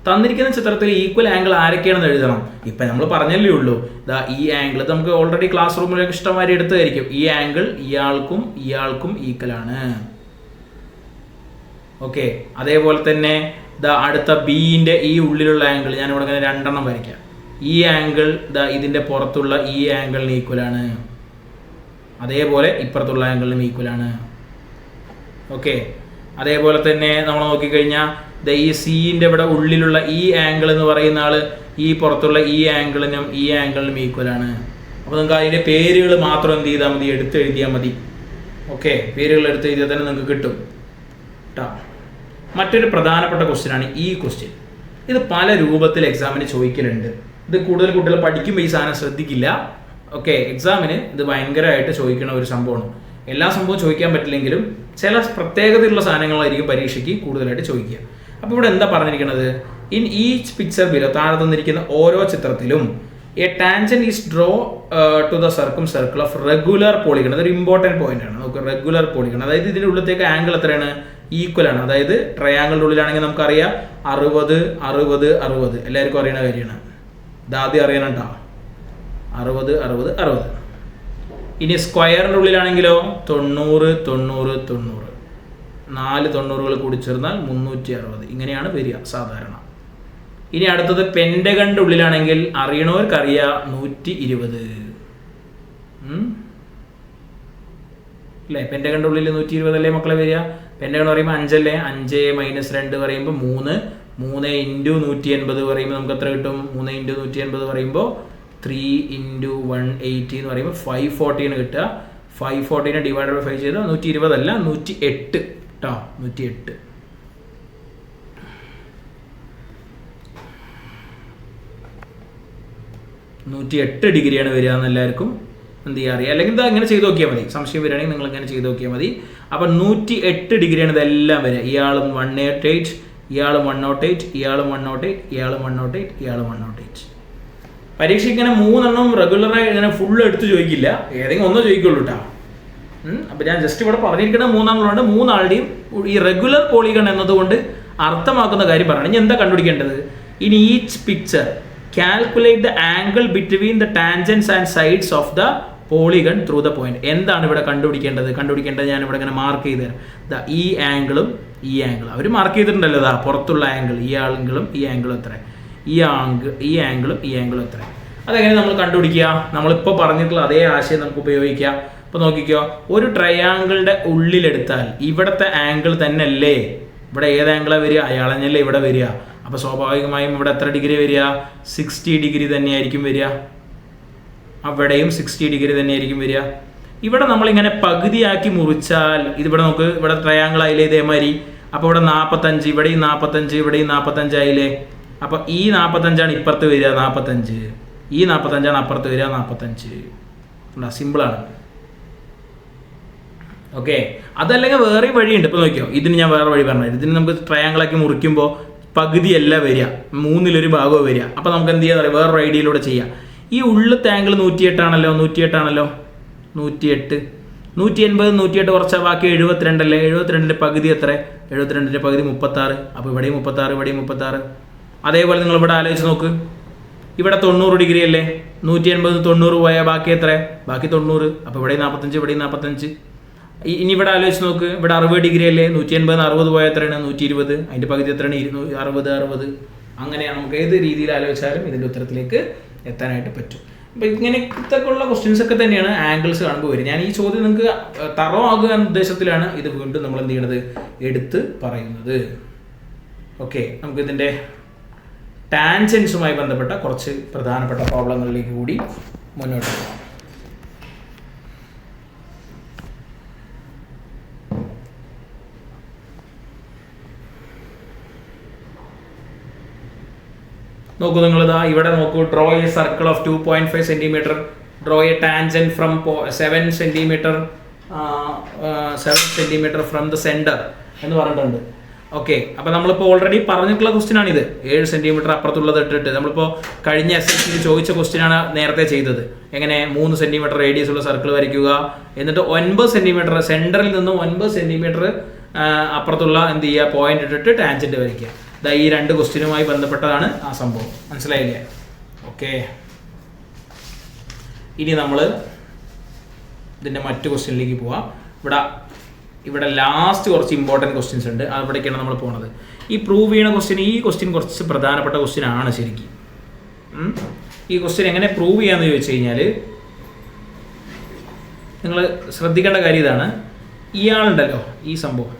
തന്നിരിക്കുന്ന ചിത്രത്തിൽ ഈക്വൽ ആംഗിൾ ആരൊക്കെയാണെന്ന് എഴുതണം. ഇപ്പം നമ്മൾ പറഞ്ഞല്ലേ ഉള്ളൂ, ഇതാ ഈ ആംഗിൾ നമുക്ക് ഓൾറെഡി ക്ലാസ് റൂമിലേക്ക് ഇഷ്ടംമാതിരി എടുത്തതായിരിക്കും. ഈ ആംഗിൾ ഇയാൾക്കും ഇയാൾക്കും ഈക്വലാണ്. ഓക്കെ, അതേപോലെ തന്നെ ഇതാ അടുത്ത ബിൻ്റെ ഈ ഉള്ളിലുള്ള ആംഗിൾ ഞാനിവിടെ ഇങ്ങനെ 2 എണ്ണം വരയ്ക്കാം. ഈ ആംഗിൾ ഇതാ ഇതിൻ്റെ പുറത്തുള്ള ഈ ആംഗിളിന് ഈക്വലാണ്. അതേപോലെ ഇപ്പുറത്തുള്ള ആംഗിളിനും ഈക്വലാണ്. ഓക്കെ, അതേപോലെ തന്നെ നമ്മൾ നോക്കിക്കഴിഞ്ഞാൽ ഈ സീൻ്റെ ഇവിടെ ഉള്ളിലുള്ള ഈ ആംഗിൾ എന്ന് പറയുന്ന ആൾ ഈ പുറത്തുള്ള ഈ ആംഗിളിനും ഈ ആംഗിളിനും ഈക്വലാണ്. അപ്പോൾ നിങ്ങൾക്ക് അതിൻ്റെ പേരുകൾ മാത്രം എന്ത് ചെയ്താൽ മതി? എടുത്തെഴുതിയാൽ മതി. ഓക്കെ, പേരുകൾ എടുത്തെഴുതിയാൽ തന്നെ നിങ്ങൾക്ക് കിട്ടും കേട്ടോ. മറ്റൊരു പ്രധാനപ്പെട്ട ക്വസ്റ്റ്യനാണ് ഈ ക്വസ്റ്റ്യൻ. ഇത് പല രൂപത്തിൽ എക്സാമിന് ചോദിക്കലുണ്ട്. ഇത് കൂടുതൽ കുട്ടികൾ പഠിക്കുമ്പോൾ ഈ സാധനം ശ്രദ്ധിക്കില്ല. ഓക്കെ, എക്സാമിന് ഇത് ഭയങ്കരമായിട്ട് ചോദിക്കുന്ന ഒരു സംഭവമാണ്. എല്ലാ സംഭവവും ചോദിക്കാൻ പറ്റില്ലെങ്കിലും ചില പ്രത്യേകതയുള്ള സാധനങ്ങളായിരിക്കും പരീക്ഷയ്ക്ക് കൂടുതലായിട്ട് ചോദിക്കുക. അപ്പോൾ ഇവിടെ എന്താ പറഞ്ഞിരിക്കുന്നത്? ഇൻ ഈച്ച് പിക്ചർ ബിലോ, താഴെ തന്നിരിക്കുന്ന ഓരോ ചിത്രത്തിലും a tangent is draw to the circle of regular polygon. അതൊരു ഇമ്പോർട്ടൻറ്റ് പോയിന്റ് ആണ്. നമുക്ക് റെഗുലർ പോളിഗൺ, അതായത് ഇതിൻ്റെ ഉള്ളിലത്തേക്ക് ആംഗിൾ എത്രയാണ്? ഈക്വൽ ആണ്. അതായത് ട്രയാങ്കിളിൻ്റെ ഉള്ളിലാണെങ്കിൽ നമുക്കറിയാം 60 60 60 എല്ലാവർക്കും അറിയുന്ന കാര്യമാണ്. ഇതാദ്യം അറിയണം കേട്ടോ, 60 60 60. ഇനി സ്ക്വയറിൻ്റെ ഉള്ളിലാണെങ്കിലോ 90 90 90. 4 90കൾ കൂടി ചേർന്നാൽ 360. ഇങ്ങനെയാണ് വരിക സാധാരണ. ഇനി അടുത്തത് പെൻഡഗണിൻ്റെ ഉള്ളിലാണെങ്കിൽ അറിയണവർക്കറിയാം 120 അല്ലേ? പെൻഡഗണിൻ്റെ ഉള്ളിൽ 120 അല്ലേ മക്കളെ വരിക? പെൻഡഗൺ പറയുമ്പോൾ 5 അല്ലേ? 5 - 2 പറയുമ്പോൾ 3. 3 × 180 പറയുമ്പോൾ നമുക്ക് എത്ര കിട്ടും? 3 × 180 പറയുമ്പോൾ 3 × 180 എന്ന് പറയുമ്പോൾ 540 കിട്ടുക. 540 ഡിവൈഡ് ബൈ 5 ചെയ്താൽ 120 അല്ല 108 കേട്ടോ. 108. ഡിഗ്രിയാണ് വരിക എന്ന് എല്ലാവർക്കും എന്ത് ചെയ്യാൻ അറിയാം. അല്ലെങ്കിൽ ഇത് അങ്ങനെ ചെയ്ത് നോക്കിയാൽ മതി. സംശയം വരികയാണെങ്കിൽ നിങ്ങൾ ഇങ്ങനെ ചെയ്ത് നോക്കിയാൽ മതി. അപ്പം 108 ഡിഗ്രിയാണ് ഇതെല്ലാം വരിക. ഇയാളും 108, ഇയാളും 108, ഇയാളും 108, ഇയാളും 108, ഇയാളും 108. പരീക്ഷ ഇങ്ങനെ 3 എണ്ണം റെഗുലറായി ഇങ്ങനെ ഫുള്ള് എടുത്ത് ചോദിക്കില്ല, ഏതെങ്കിലും ഒന്നോ ചോദിക്കുള്ളൂ കേട്ടോ. അപ്പം ഞാൻ ജസ്റ്റ് ഇവിടെ പറഞ്ഞിരിക്കുന്ന 3 എണ്ണമുണ്ട്. 3 ആളുടെയും ഈ റെഗുലർ പോളിഗൺ എന്നതുകൊണ്ട് അർത്ഥമാക്കുന്ന കാര്യം പറയണം. ഇനി എന്താ കണ്ടുപിടിക്കേണ്ടത്? In each picture calculate the angle between the tangents and sides of the polygon through the point. എന്താണ് ഇവിടെ കണ്ടുപിടിക്കേണ്ടത്? ഞാൻ ഇവിടെ ഇങ്ങനെ മാർക്ക് ചെയ്ത് തരാം. ഈ ആംഗിളും ഈ ആംഗിളും അവർ മാർക്ക് ചെയ്തിട്ടുണ്ടല്ലോ. ഇതാ പുറത്തുള്ള ആംഗിൾ, ഈ ആംഗിളും ഈ ആംഗിളും എത്ര? ഈ ആംഗിളും ഈ ആംഗിളും എത്ര? അതെങ്ങനെ നമ്മൾ കണ്ടുപിടിക്കുക? നമ്മളിപ്പോൾ പറഞ്ഞിട്ടുള്ള അതേ ആശയം നമുക്ക് ഉപയോഗിക്കാം. ഇപ്പോൾ നോക്കിക്കോ, ഒരു ട്രയാങ്കിളിൻ്റെ ഉള്ളിലെടുത്താൽ ഇവിടുത്തെ ആംഗിൾ തന്നെ അല്ലേ ഇവിടെ ഏത് ആംഗിളാണ് വരിക? അയാളെന്നല്ലേ ഇവിടെ വരിക. അപ്പോൾ സ്വാഭാവികമായും ഇവിടെ എത്ര ഡിഗ്രി വരിക? 60 ഡിഗ്രി തന്നെയായിരിക്കും വരിക. അവിടെയും 60 ഡിഗ്രി തന്നെയായിരിക്കും വരിക. ഇവിടെ നമ്മളിങ്ങനെ പകുതിയാക്കി മുറിച്ചാൽ ഇതിവിടെ നമുക്ക് ഇവിടെ ട്രയാങ്കിൾ ആയില്ലേ ഇതേമാതിരി. അപ്പോൾ ഇവിടെ 45, ഇവിടെയും 45, ഇവിടെയും 45 ആയില്ലേ. അപ്പോൾ ഈ 45 ഇപ്പുറത്ത് വരിക 45, ഈ 45 അപ്പുറത്ത് വരിക 45. സിമ്പിളാണ്. ഓക്കെ, അതല്ലെങ്കിൽ വേറെ വഴിയുണ്ട്. ഇപ്പോൾ നോക്കിയോ, ഇതിന് ഞാൻ വേറെ വഴി പറഞ്ഞു. ഇതിന് നമുക്ക് ട്രയാങ്കിളാക്കി മുറിക്കുമ്പോൾ പകുതിയല്ല വരിക, 1/3 ഭാഗമോ വരിക. അപ്പോൾ നമുക്ക് എന്ത് ചെയ്യാൻ വേറൊരു ഐഡിയയിലൂടെ ചെയ്യാം. ഈ ഉള്ളത്തെ ആംഗിൾ 108 ആണല്ലോ. 108 180 കുറച്ചാൽ ബാക്കി 72 അല്ലേ. 72ൻ്റെ പകുതി എത്ര? 72ൻ്റെ പകുതി 36. അപ്പോൾ ഇവിടെയും 36, ഇവിടെയും 36. അതേപോലെ നിങ്ങൾ ഇവിടെ ആലോചിച്ച് നോക്ക്, ഇവിടെ 90 ഡിഗ്രി അല്ലേ. 180 90 പോയാൽ ബാക്കി എത്ര? ബാക്കി 90. അപ്പോൾ ഇവിടെയും 45, ഇവിടെയും 45. ഇനി ഇവിടെ ആലോചിച്ച് നോക്ക്, ഇവിടെ 60 ഡിഗ്രി അല്ലേ. 180 60 പോയാൽ എത്രയാണ്? 120. അതിൻ്റെ പകുതി എത്രയാണ്? 60. അങ്ങനെയാണ് നമുക്ക് ഏത് രീതിയിൽ ആലോചിച്ചാലും ഇതിൻ്റെ ഉത്തരത്തിലേക്ക് എത്താനായിട്ട് പറ്റും. അപ്പോൾ ഇങ്ങനെയൊക്കെയുള്ള ക്വസ്റ്റ്യൻസ് ഒക്കെ തന്നെയാണ് ആംഗിൾസ് കാണുമ്പോൾ വരും. ഞാൻ ഈ ചോദ്യം നിങ്ങൾക്ക് തറോ ആകുക എന്ന ഉദ്ദേശത്തിലാണ് ഇത് വീണ്ടും നമ്മൾ എന്ത് ചെയ്യണത് എടുത്ത് പറയുന്നത്. ഓക്കെ, നമുക്കിതിൻ്റെ ടാൻജൻസുമായി ബന്ധപ്പെട്ട കുറച്ച് പ്രധാനപ്പെട്ട പ്രോബ്ലങ്ങളിലേക്ക് കൂടി മുന്നോട്ട് പോകാം. നോക്കൂ നിങ്ങളിതാ ഇവിടെ നോക്കൂ. Draw a circle of 2.5 centimetre, draw A tangent from 7 centimetre from the centre എന്ന് പറഞ്ഞിട്ടുണ്ട്. ഓക്കെ, അപ്പോൾ നമ്മളിപ്പോൾ ഓൾറെഡി പറഞ്ഞിട്ടുള്ള ക്വസ്റ്റ്യൻ ആണിത്. 7 സെന്റിമീറ്റർ അപ്പുറത്തുള്ളത് ഇട്ടിട്ട് നമ്മളിപ്പോൾ കഴിഞ്ഞ SSC ചോദിച്ച ക്വസ്റ്റ്യൻ ആണ് നേരത്തെ ചെയ്തത്. എങ്ങനെ 3 സെന്റിമീറ്റർ റേഡിയസ് ഉള്ള സർക്കിൾ വരയ്ക്കുക, എന്നിട്ട് 9 സെന്റിമീറ്റർ സെന്ററിൽ നിന്നും 9 സെന്റിമീറ്റർ അപ്പുറത്തുള്ള എന്ത് ചെയ്യുക, പോയിന്റ് ഇട്ടിട്ട് ടാൻജന്റ് വരയ്ക്കുക. ഈ 2 ക്വസ്റ്റ്യനുമായി ബന്ധപ്പെട്ടതാണ് ആ സംഭവം. മനസ്സിലായില്ലേ? ഓക്കെ, ഇനി നമ്മൾ ഇതിൻ്റെ മറ്റു ക്വസ്റ്റ്യനിലേക്ക് പോവാം. ഇവിടെ ലാസ്റ്റ് കുറച്ച് ഇമ്പോർട്ടൻറ്റ് ക്വസ്റ്റ്യൻസ് ഉണ്ട്, അവിടേക്കാണ് നമ്മൾ പോകുന്നത്. ഈ പ്രൂവ് ചെയ്യുന്ന ക്വസ്റ്റ്യൻ, ഈ ക്വസ്റ്റ്യൻ കുറച്ച് പ്രധാനപ്പെട്ട ക്വസ്റ്റ്യൻ ആണ് ശരിക്കും. ഈ ക്വസ്റ്റ്യൻ എങ്ങനെ പ്രൂവ് ചെയ്യാമെന്ന് ചോദിച്ചു കഴിഞ്ഞാൽ നിങ്ങൾ ശ്രദ്ധിക്കേണ്ട കാര്യം ഇതാണ്. ഇയാളുണ്ടല്ലോ ഈ സംഭവം,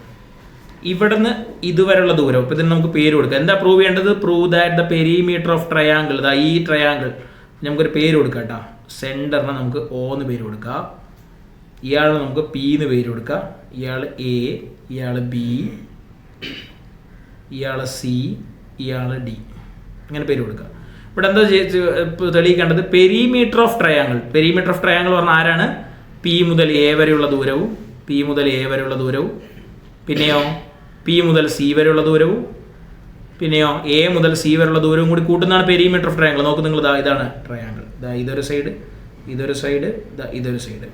ഇവിടുന്ന് ഇതുവരെയുള്ള ദൂരം, ഇപ്പം ഇതിന് നമുക്ക് പേര് കൊടുക്കാം. എന്താ പ്രൂവ് ചെയ്യേണ്ടത്? Prove that the perimeter of triangle, ഈ ട്രയാങ്കിൾ നമുക്കൊരു പേര് കൊടുക്കാം കേട്ടോ. സെൻറ്ററിന് നമുക്ക് O എന്ന് പേര് കൊടുക്കാം, ഇയാളിന് നമുക്ക് P എന്ന് പേര് കൊടുക്കാം, ഇയാൾ A, ഇയാൾ B, ഇയാൾ C, ഇയാൾ D, ഇങ്ങനെ പേര് കൊടുക്കുക. ഇവിടെ എന്താ തെളിയിക്കേണ്ടത്? Perimeter of triangle. Perimeter of triangle പറഞ്ഞാൽ ആരാണ്? P മുതൽ A വരെയുള്ള ദൂരവും, P മുതൽ A വരെയുള്ള ദൂരവും, പിന്നെയോ P മുതൽ C വരെയുള്ള ദൂരവും, പിന്നെയോ A മുതൽ C വരെയുള്ള ദൂരവും കൂടി കൂട്ടുന്നതാണ് പെരിമീറ്റർ ഓഫ് ട്രയാങ്കിൾ. നോക്ക് നിങ്ങൾ, ഇതാണ് ട്രയാങ്കിൾ. ഇതൊരു സൈഡ്, ഇതൊരു സൈഡ്, ഇതൊരു സൈഡ്.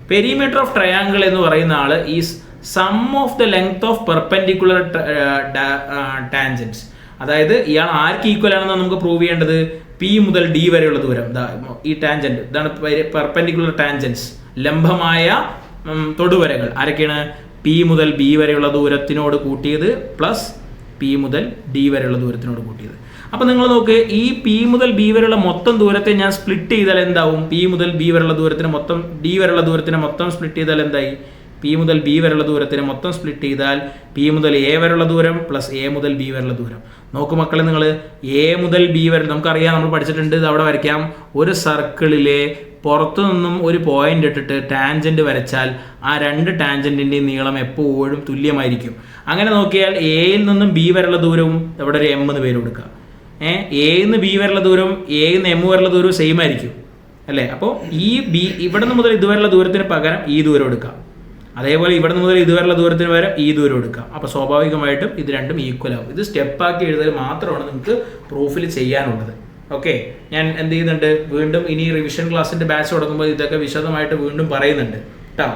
പെരിമീറ്റർ ഓഫ് ട്രയാങ്കിൾ എന്ന് പറയുന്ന ആള് is sum of the length of perpendicular tangents. അതായത് ഇയാൾ ആർക്ക് ഈക്വൽ ആണെന്നാണ് നമുക്ക് പ്രൂവ് ചെയ്യേണ്ടത്? P മുതൽ D വരെയുള്ള ദൂരം, ഈ ടാൻജന്റ്, ഇതാണ് പെർപെൻഡിക്കുലർ ടാൻജൻസ്, ലംബമായ തൊടുവരകൾ. ആരൊക്കെയാണ്? P മുതൽ B വരെയുള്ള ദൂരത്തിനോട് കൂട്ടിയത് പ്ലസ് P മുതൽ D വരെയുള്ള ദൂരത്തിനോട് കൂട്ടിയത്. അപ്പോൾ നിങ്ങൾ നോക്ക്, ഈ P മുതൽ B വരെയുള്ള മൊത്തം ദൂരത്തെ ഞാൻ സ്പ്ലിറ്റ് ചെയ്താൽ എന്താവും? P മുതൽ B വരെയുള്ള ദൂരത്തിന് മൊത്തം, D വരെയുള്ള ദൂരത്തിന് മൊത്തം സ്പ്ലിറ്റ് ചെയ്താൽ എന്തായി? P മുതൽ B വരെയുള്ള ദൂരത്തിന് മൊത്തം സ്പ്ലിറ്റ് ചെയ്താൽ P മുതൽ A വരെയുള്ള ദൂരം പ്ലസ് A മുതൽ B വരെയുള്ള ദൂരം. നോക്കൂ മക്കളെ, നിങ്ങൾ A മുതൽ B വരെ നമുക്കറിയാം, നമ്മൾ പഠിച്ചിട്ടുണ്ട്, ഇത് അവിടെ വരയ്ക്കാം. ഒരു സർക്കിളിലെ പുറത്തു നിന്നും ഒരു പോയിന്റ് ഇട്ടിട്ട് ടാൻജന്റ് വരച്ചാൽ ആ 2 ടാൻജന്റിൻ്റെയും നീളം എപ്പോഴും തുല്യമായിരിക്കും. അങ്ങനെ നോക്കിയാൽ എയിൽ നിന്നും B വരെയുള്ള ദൂരവും ഇവിടെ ഒരു M എന്ന് പേര് കൊടുക്കുക. എയിൽ നിന്ന് B വരെയുള്ള ദൂരവും എയിൽ നിന്ന് M വരെയുള്ള ദൂരവും സെയിം ആയിരിക്കും അല്ലേ? അപ്പോൾ ഈ B ഇവിടെ നിന്ന് മുതൽ ഇതുവരെയുള്ള ദൂരത്തിന് പകരം ഈ ദൂരം എടുക്കാം. അതേപോലെ ഇവിടെ നിന്ന് മുതൽ ഇതുവരെയുള്ള ദൂരത്തിന് പകരം ഈ ദൂരം എടുക്കാം. അപ്പോൾ സ്വാഭാവികമായിട്ടും ഇത് രണ്ടും ഈക്വൽ ആവും. ഇത് സ്റ്റെപ്പാക്കി എഴുതൽ മാത്രമാണ് നിങ്ങൾക്ക് പ്രൂഫിൽ ചെയ്യാനുള്ളത്. ഓക്കെ, ഞാൻ എന്ത് ചെയ്യുന്നുണ്ട്, വീണ്ടും ഇനി റിവിഷൻ ക്ലാസ്സിൻ്റെ ബാച്ച് തുടങ്ങുമ്പോൾ ഇതൊക്കെ വിശദമായിട്ട് വീണ്ടും പറയുന്നുണ്ട് കേട്ടോ.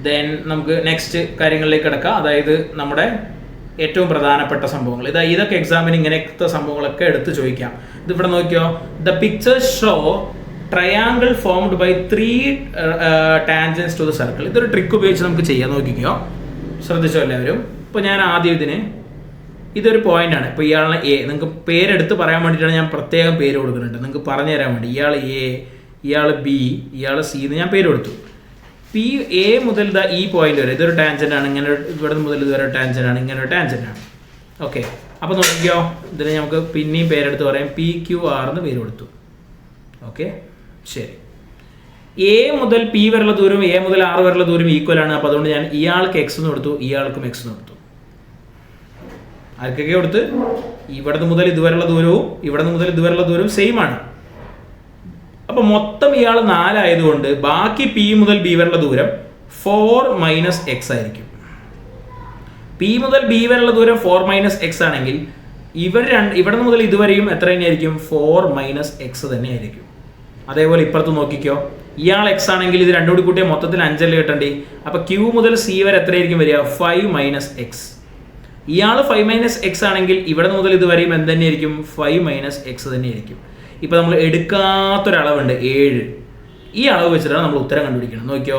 ദെൻ നമുക്ക് നെക്സ്റ്റ് കാര്യങ്ങളിലേക്ക് കിടക്കാം. അതായത് നമ്മുടെ ഏറ്റവും പ്രധാനപ്പെട്ട സംഭവങ്ങൾ ഇതൊക്കെ എക്സാമിന് ഇങ്ങനത്തെ സംഭവങ്ങളൊക്കെ എടുത്ത് ചോദിക്കാം. ഇതിവിടെ നോക്കിയോ, the pictures show triangle formed by 3 tangents to the circle. ഇതൊരു ട്രിക്ക് ഉപയോഗിച്ച് നമുക്ക് ചെയ്യാൻ നോക്കിക്കോ. ശ്രദ്ധിച്ചോ എല്ലാവരും? ഇപ്പോൾ ഞാൻ ആദ്യം ഇതൊരു പോയിന്റ് ആണ്. ഇപ്പോൾ ഇയാളെ A, നിങ്ങൾക്ക് പേരെടുത്ത് പറയാൻ വേണ്ടിയിട്ടാണ് ഞാൻ പ്രത്യേകം പേര് കൊടുക്കുന്നുണ്ട്, നിങ്ങൾക്ക് പറഞ്ഞു തരാൻ വേണ്ടി. ഇയാൾ A, ഇയാൾ B, ഇയാൾ C എന്ന് ഞാൻ പേര് കൊടുത്തു. A മുതൽ ഈ പോയിന്റ് വരെ ഇതൊരു ടാൻജന്റ് ആണ്, ഇങ്ങനെ ഇവിടെ മുതൽ ഇതുവരെ ടാൻജന്റ് ആണ്, ഇങ്ങനെ ഒരു ടാൻജന്റ് ആണ്. ഓക്കെ, അപ്പോൾ നോക്കിയോ, ഇതിന് നമുക്ക് പിന്നെയും പേരെടുത്ത് പറയാം, PQR എന്ന് പേര് കൊടുത്തു. ഓക്കെ, ശരി. A മുതൽ P വരെയുള്ള ദൂരം, A മുതൽ R വരെയുള്ള ദൂരം ഈക്വൽ ആണ്. അപ്പോൾ അതുകൊണ്ട് ഞാൻ ഇയാൾക്ക് X എന്ന് കൊടുത്തു, ഇയാൾക്കും X എന്ന് കൊടുത്തു. ആർക്കൊക്കെ കൊടുത്ത്? ഇവിടെ മുതൽ ഇതുവരെയുള്ള ദൂരവും ഇവിടെ മുതൽ ഇതുവരെയുള്ള ദൂരവും സെയിം ആണ്. അപ്പോൾ മൊത്തം ഇയാൾ 4 ആയതുകൊണ്ട് ബാക്കി P മുതൽ B വരെയുള്ള ദൂരം 4 - X ആയിരിക്കും. P മുതൽ B വരെയുള്ള ദൂരം 4 - X ആണെങ്കിൽ ഇവിടെ മുതൽ ഇതുവരെയും എത്ര തന്നെയായിരിക്കും? 4 - X തന്നെയായിരിക്കും. അതേപോലെ ഇപ്പുറത്ത് നോക്കിക്കോ, ഇയാൾ X ആണെങ്കിൽ ഇത് രണ്ടും കൂടി കൂട്ടിയാൽ മൊത്തത്തിൽ 5 കിട്ടണ്ടേ. അപ്പോൾ Q മുതൽ C വരെ എത്രയായിരിക്കും വരിക? 5 - X. ഇയാൾ 5 - X ആണെങ്കിൽ ഇവിടെ മുതൽ ഇതുവരെയും എന്ത് തന്നെയായിരിക്കും? 5 - X തന്നെയായിരിക്കും. ഇപ്പോൾ നമ്മൾ എടുക്കാത്തൊരളവുണ്ട് 7. ഈ അളവ് വെച്ചിട്ടാണ് നമ്മൾ ഉത്തരം കണ്ടുപിടിക്കണം. നോക്കിയോ,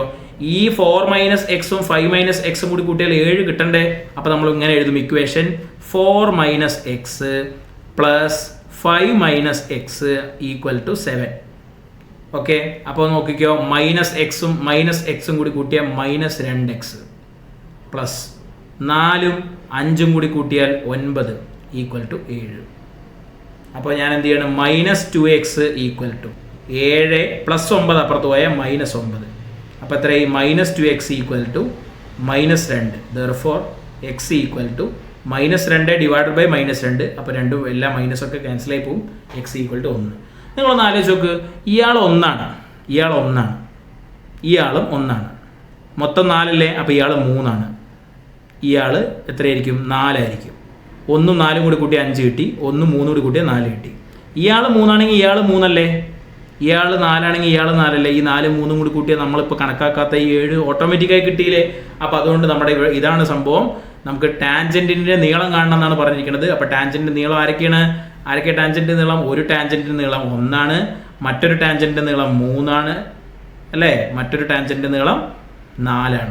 ഈ 4 - X ഉം 5 - X കൂടി കൂട്ടിയാൽ 7 കിട്ടണ്ടേ. അപ്പോൾ നമ്മൾ ഇങ്ങനെ എഴുതും equation 4 - X plus 5 - X = 7. Okay, അപ്പോൾ നോക്കിക്കോ, -X ഉം -X കൂടി കൂട്ടിയാൽ -2X പ്ലസ് 4ഉം 5ഉം കൂടി കൂട്ടിയാൽ 9 ഈക്വൽ ടു 7. അപ്പോൾ ഞാൻ എന്ത് ചെയ്യണം, -2x ഈക്വൽ ടു 7 + 9 അപ്പുറത്ത് പോയാൽ -9. അപ്പോൾ എത്രയായി, -2x equal to -2. Therefore x equal to -2 divided by -2. അപ്പോൾ രണ്ടും എല്ലാം മൈനസൊക്കെ ക്യാൻസലായി പോകും. x equal to 1. നിങ്ങളൊന്ന് ആലോചിച്ച് നോക്ക്, ഇയാളും 1 മൊത്തം 4 അല്ലേ? അപ്പോൾ ഇയാൾ 3. ഇയാൾ എത്രയായിരിക്കും, 4 ആയിരിക്കും. 1ഉം 4ഉം കൂടി കൂട്ടി 5 കിട്ടി. 1ഉം 3ഉം കൂടി കൂട്ടിയാൽ 4 കിട്ടി. ഇയാൾ 3 ആണെങ്കിൽ ഇയാൾ 3 അല്ലേ? ഇയാൾ 4 ആണെങ്കിൽ ഇയാൾ 4 അല്ലേ? ഈ 4 3ഉം കൂടി കൂട്ടിയാൽ നമ്മളിപ്പോൾ കണക്കാക്കാത്ത ഈ 7 ഓട്ടോമാറ്റിക്കായി കിട്ടിയില്ലേ? അപ്പോൾ അതുകൊണ്ട് നമ്മുടെ ഇതാണ് സംഭവം. നമുക്ക് ടാൻജൻറ്റിൻ്റെ നീളം കാണണം എന്നാണ് പറഞ്ഞിരിക്കുന്നത്. അപ്പോൾ ടാൻജൻറ്റ് നീളം ആരൊക്കെ ടാൻജൻറ്റ് നീളം? ഒരു ടാൻജൻറ്റ് നീളം 1 മറ്റൊരു ടാൻജൻറ്റ് നീളം 3 അല്ലേ? മറ്റൊരു ടാൻജൻറ്റ് നീളം 4.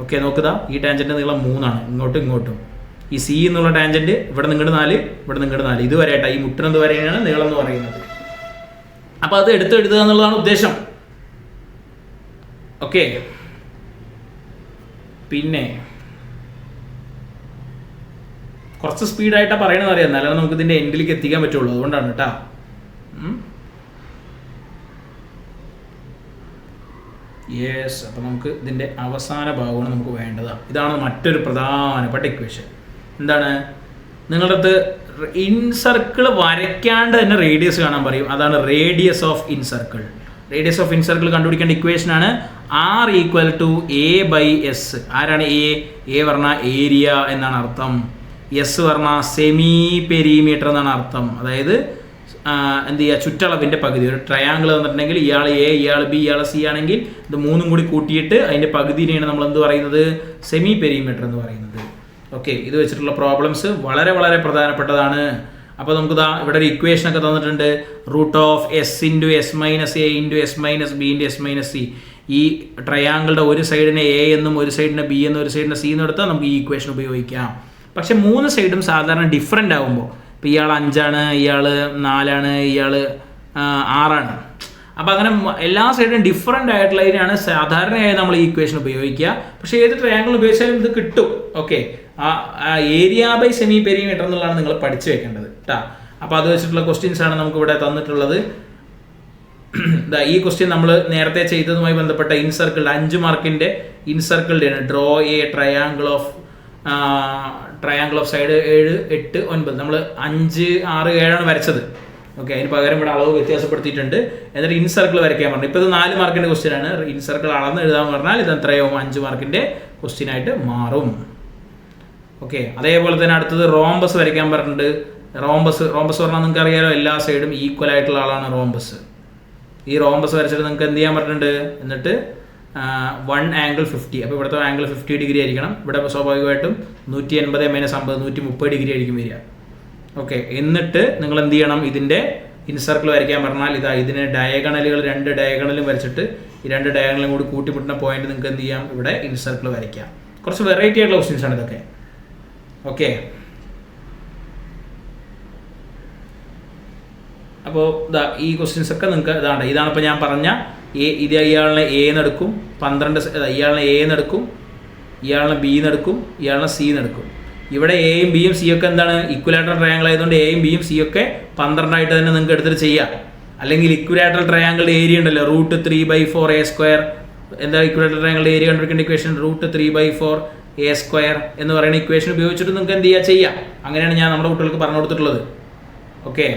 ഓക്കെ, നോക്കുക, ഈ ടാൻജൻറ്റ് നീളം 3 ഇങ്ങോട്ടും. ഈ സി എന്നുള്ള ടാൻജൻറ്റ് ഇവിടെ നിങ്ങളുടെ 4, ഇവിടെ നിങ്ങളുടെ 4, ഇതുവരെ ആയിട്ടാണ്, ഈ മുട്ടിനത് വരെയാണ് നീളം എന്ന് പറയുന്നത്. അപ്പോൾ അത് എഴുതുക എന്നുള്ളതാണ് ഉദ്ദേശം. ഓക്കെ, പിന്നെ കുറച്ച് സ്പീഡായിട്ടാണ് പറയണമെന്ന് അറിയാം, എന്നാലും നമുക്ക് ഇതിൻ്റെ എൻഡിലേക്ക് എത്തിക്കാൻ പറ്റുള്ളൂ. അതുകൊണ്ടാണ് കേട്ടോ. യെസ്, അപ്പോൾ നമുക്ക് ഇതിൻ്റെ അവസാന ഭാഗമാണ് നമുക്ക് വേണ്ടത്. ഇതാണ് മറ്റൊരു പ്രധാനപ്പെട്ട ഇക്വേഷൻ. എന്താണ്? നിങ്ങളുടെ അടുത്ത് ഇൻസർക്കിൾ വരയ്ക്കാണ്ട് തന്നെ റേഡിയസ് കാണാൻ പറയും. അതാണ് radius of incircle. Radius of incircle കണ്ടുപിടിക്കേണ്ട ഇക്വേഷനാണ് R ഈക്വൽ ടു A/S. ആരാണ് A? പറഞ്ഞാൽ ഏരിയ എന്നാണ് അർത്ഥം. S പറഞ്ഞാൽ സെമി പെരിമീറ്റർ എന്നാണ് അർത്ഥം. അതായത് എന്ത് ചെയ്യുക, ചുറ്റളവിൻ്റെ പകുതി. ഒരു ട്രയാങ്കിൾ തന്നിട്ടുണ്ടെങ്കിൽ ഇയാൾ A, ഇയാൾ B, ഇയാൾ C ആണെങ്കിൽ ഇത് 3ഉം കൂടി കൂട്ടിയിട്ട് അതിൻ്റെ പകുതിനെയാണ് നമ്മൾ എന്ത് പറയുന്നത്, സെമി പെരിമീറ്റർ എന്ന് പറയുന്നത്. ഓക്കെ, ഇത് വെച്ചിട്ടുള്ള പ്രോബ്ലംസ് വളരെ വളരെ പ്രധാനപ്പെട്ടതാണ്. അപ്പോൾ നമുക്ക് ഇവിടെ ഒരു ഇക്വേഷനൊക്കെ തന്നിട്ടുണ്ട്. √S × S - A × S - B × S - C. ഈ ട്രയാങ്കിളുടെ ഒരു സൈഡിനെ A എന്നും ഒരു സൈഡിനെ B എന്നും ഒരു സൈഡിനെ C എന്നും എടുത്താൽ നമുക്ക് ഈ ഇക്വേഷൻ ഉപയോഗിക്കാം. പക്ഷെ 3 സൈഡും സാധാരണ ഡിഫറൻ്റ് ആകുമ്പോൾ, ഇപ്പോൾ ഇയാൾ 5, ഇയാൾ 4, ഇയാൾ 6. അപ്പോൾ അങ്ങനെ എല്ലാ സൈഡും ഡിഫറൻ്റ് ആയിട്ടുള്ളതിനാണ് സാധാരണയായി നമ്മൾ ഈ ഇക്വേഷൻ ഉപയോഗിക്കുക. പക്ഷേ ഏത് ട്രയാങ്കിൾ ഉപയോഗിച്ചാലും ഇത് കിട്ടും. Okay, area by semi perimeter എന്നുള്ളതാണ് നിങ്ങൾ പഠിച്ചു വെക്കേണ്ടത് കേട്ടോ. അപ്പോൾ അത് വെച്ചിട്ടുള്ള ക്വസ്റ്റ്യൻസ് ആണ് നമുക്ക് ഇവിടെ തന്നിട്ടുള്ളത്. ഈ ക്വസ്റ്റ്യൻ നമ്മൾ നേരത്തെ ചെയ്തതുമായി ബന്ധപ്പെട്ട ഇൻസർക്കിൾഡ് 5 മാർക്കിൻ്റെ ഇൻസർക്കിൾഡ് ആണ്. Draw A triangle of side 7, 8, 9. നമ്മൾ 5, 6, 7 വരച്ചത്. ഓക്കെ, അതിന് പകരം ഇവിടെ അളവ് വ്യത്യാസപ്പെടുത്തിയിട്ടുണ്ട്. എന്നിട്ട് ഇൻസർക്കിൾ വരയ്ക്കാൻ പറഞ്ഞു. ഇപ്പോൾ ഇത് 4 മാർക്കിൻ്റെ ക്വസ്റ്റ്യൻ ആണ്. ഇൻസർക്കിൾ അളന്ന് എഴുതാൻ പറഞ്ഞാൽ ഇത് എത്രയോ 5 മാർക്കിൻ്റെ ക്വസ്റ്റ്യൻ ആയിട്ട് മാറും. ഓക്കെ, അതേപോലെ തന്നെ അടുത്തത് റോംബസ് വരയ്ക്കാൻ പറഞ്ഞിട്ടുണ്ട്. റോംബസ് പറഞ്ഞാൽ നിങ്ങൾക്ക് അറിയാലോ, എല്ലാ സൈഡും ഈക്വൽ ആയിട്ടുള്ള ആളാണ് റോംബസ്. ഈ റോംബസ് വരച്ചിട്ട് നിങ്ങൾക്ക് എന്ത് ചെയ്യാൻ പറഞ്ഞിട്ടുണ്ട്, എന്നിട്ട് 1 ആംഗിൾ 50. അപ്പോൾ ഇവിടുത്തെ ആംഗിൾ 50 ഡിഗ്രി ആയിരിക്കണം. ഇവിടെ സ്വാഭാവികമായിട്ടും 180 - 50 130 ഡിഗ്രി ആയിരിക്കും വരിക. ഓക്കെ, എന്നിട്ട് നിങ്ങൾ എന്ത് ചെയ്യണം, ഇതിൻ്റെ ഇൻസർക്കിൾ വരയ്ക്കാൻ പറഞ്ഞാൽ ഇതിന് ഡയഗണലുകൾ 2 ഡയഗണലും വരച്ചിട്ട് ഈ 2 ഡയഗണലും കൂടി കൂട്ടിമുട്ടുന്ന പോയിന്റ് നിങ്ങൾക്ക് എന്ത് ചെയ്യാം, ഇവിടെ ഇൻസർക്കിൾ വരയ്ക്കാം. കുറച്ച് വെറൈറ്റി ആയിട്ടുള്ള ക്വസ്റ്റ്യൻസ് ആണ് ഇതൊക്കെ. ഓക്കെ, അപ്പോൾ ഈ ക്വസ്റ്റ്യൻസ് ഒക്കെ നിങ്ങൾക്ക് ഇതാണ് ഇപ്പോൾ ഞാൻ പറഞ്ഞ ഇത് ഇയാളിനെ A എന്നെടുക്കും, 12 ഇയാളിനെ A എന്നെടുക്കും, ഇയാളിനെ B എന്നെടുക്കും, ഇയാളിനെ C എന്നെടുക്കും. ഇവിടെ എയും ബിയും സി ഒക്കെ എന്താണ്, ഇക്വലാറ്ററൽ ട്രയാങ്കിൾ ആയതുകൊണ്ട് എയും ബിയും സി ഒക്കെ 12 ആയിട്ട് തന്നെ നിങ്ങൾക്ക് എടുത്തിട്ട് ചെയ്യാം. അല്ലെങ്കിൽ ഇക്വലാറ്ററൽ ട്രയാങ്കിളുടെ ഏരിയ ഉണ്ടല്ലോ, √3/4a². എന്താ ഇക്വലാറ്ററൽ ട്രയാങ്കിളുടെ ഏരിയ കണ്ടുപിടിക്കേണ്ട ഇക്വേഷൻ? √3/4a² എന്ന് പറയുന്ന ഇക്വേഷൻ ഉപയോഗിച്ചിട്ട് നിങ്ങൾക്ക് എന്ത് ചെയ്യാം. അങ്ങനെയാണ് ഞാൻ നമ്മുടെ കുട്ടികൾക്ക് പറഞ്ഞു കൊടുത്തിട്ടുള്ളത്. ഓക്കെ,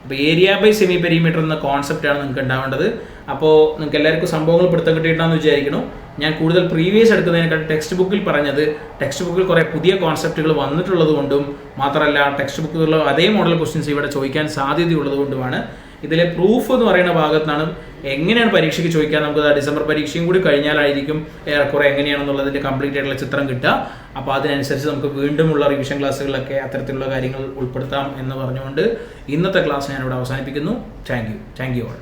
അപ്പോൾ ഏരിയ ബൈ സെമി പെരിമീറ്റർ എന്ന കോൺസെപ്റ്റാണ് നിങ്ങൾക്ക് ഉണ്ടാവേണ്ടത്. അപ്പോൾ നിങ്ങൾക്ക് എല്ലാവർക്കും സംഭവങ്ങൾ പിടുത്തം കിട്ടിയിട്ടുണ്ടെന്ന് വിചാരിക്കണം. ഞാൻ കൂടുതൽ പ്രീവിയസ് എടുക്കുന്നതിനേക്കാൾ ടെക്സ്റ്റ് ബുക്കിൽ പറഞ്ഞത്, ടെക്സ്റ്റ് ബുക്കിൽ കുറേ പുതിയ കോൺസെപ്റ്റുകൾ വന്നിട്ടുള്ളത് കൊണ്ടും മാത്രമല്ല ടെക്സ്റ്റ് ബുക്കിലുള്ള അതേ മോഡൽ ക്വസ്റ്റ്യൻസ് ഇവിടെ ചോദിക്കാൻ സാധ്യതയുള്ളത് കൊണ്ടുമാണ്. ഇതിലെ പ്രൂഫ് എന്ന് പറയുന്ന ഭാഗത്താണ് എങ്ങനെയാണ് പരീക്ഷയ്ക്ക് ചോദിക്കാൻ. നമുക്ക് ഡിസംബർ പരീക്ഷയും കൂടി കഴിഞ്ഞാലായിരിക്കും ഏറെക്കുറെ എങ്ങനെയാണെന്നുള്ളതിൻ്റെ കംപ്ലീറ്റ് ആയിട്ടുള്ള ചിത്രം കിട്ടുക. അപ്പോൾ അതിനനുസരിച്ച് നമുക്ക് വീണ്ടുമുള്ള റിവിഷൻ ക്ലാസ്സുകളിലൊക്കെ അത്തരത്തിലുള്ള കാര്യങ്ങൾ ഉൾപ്പെടുത്താം എന്ന് പറഞ്ഞുകൊണ്ട് ഇന്നത്തെ ക്ലാസ് ഞാനിവിടെ അവസാനിപ്പിക്കുന്നു. Thank you all.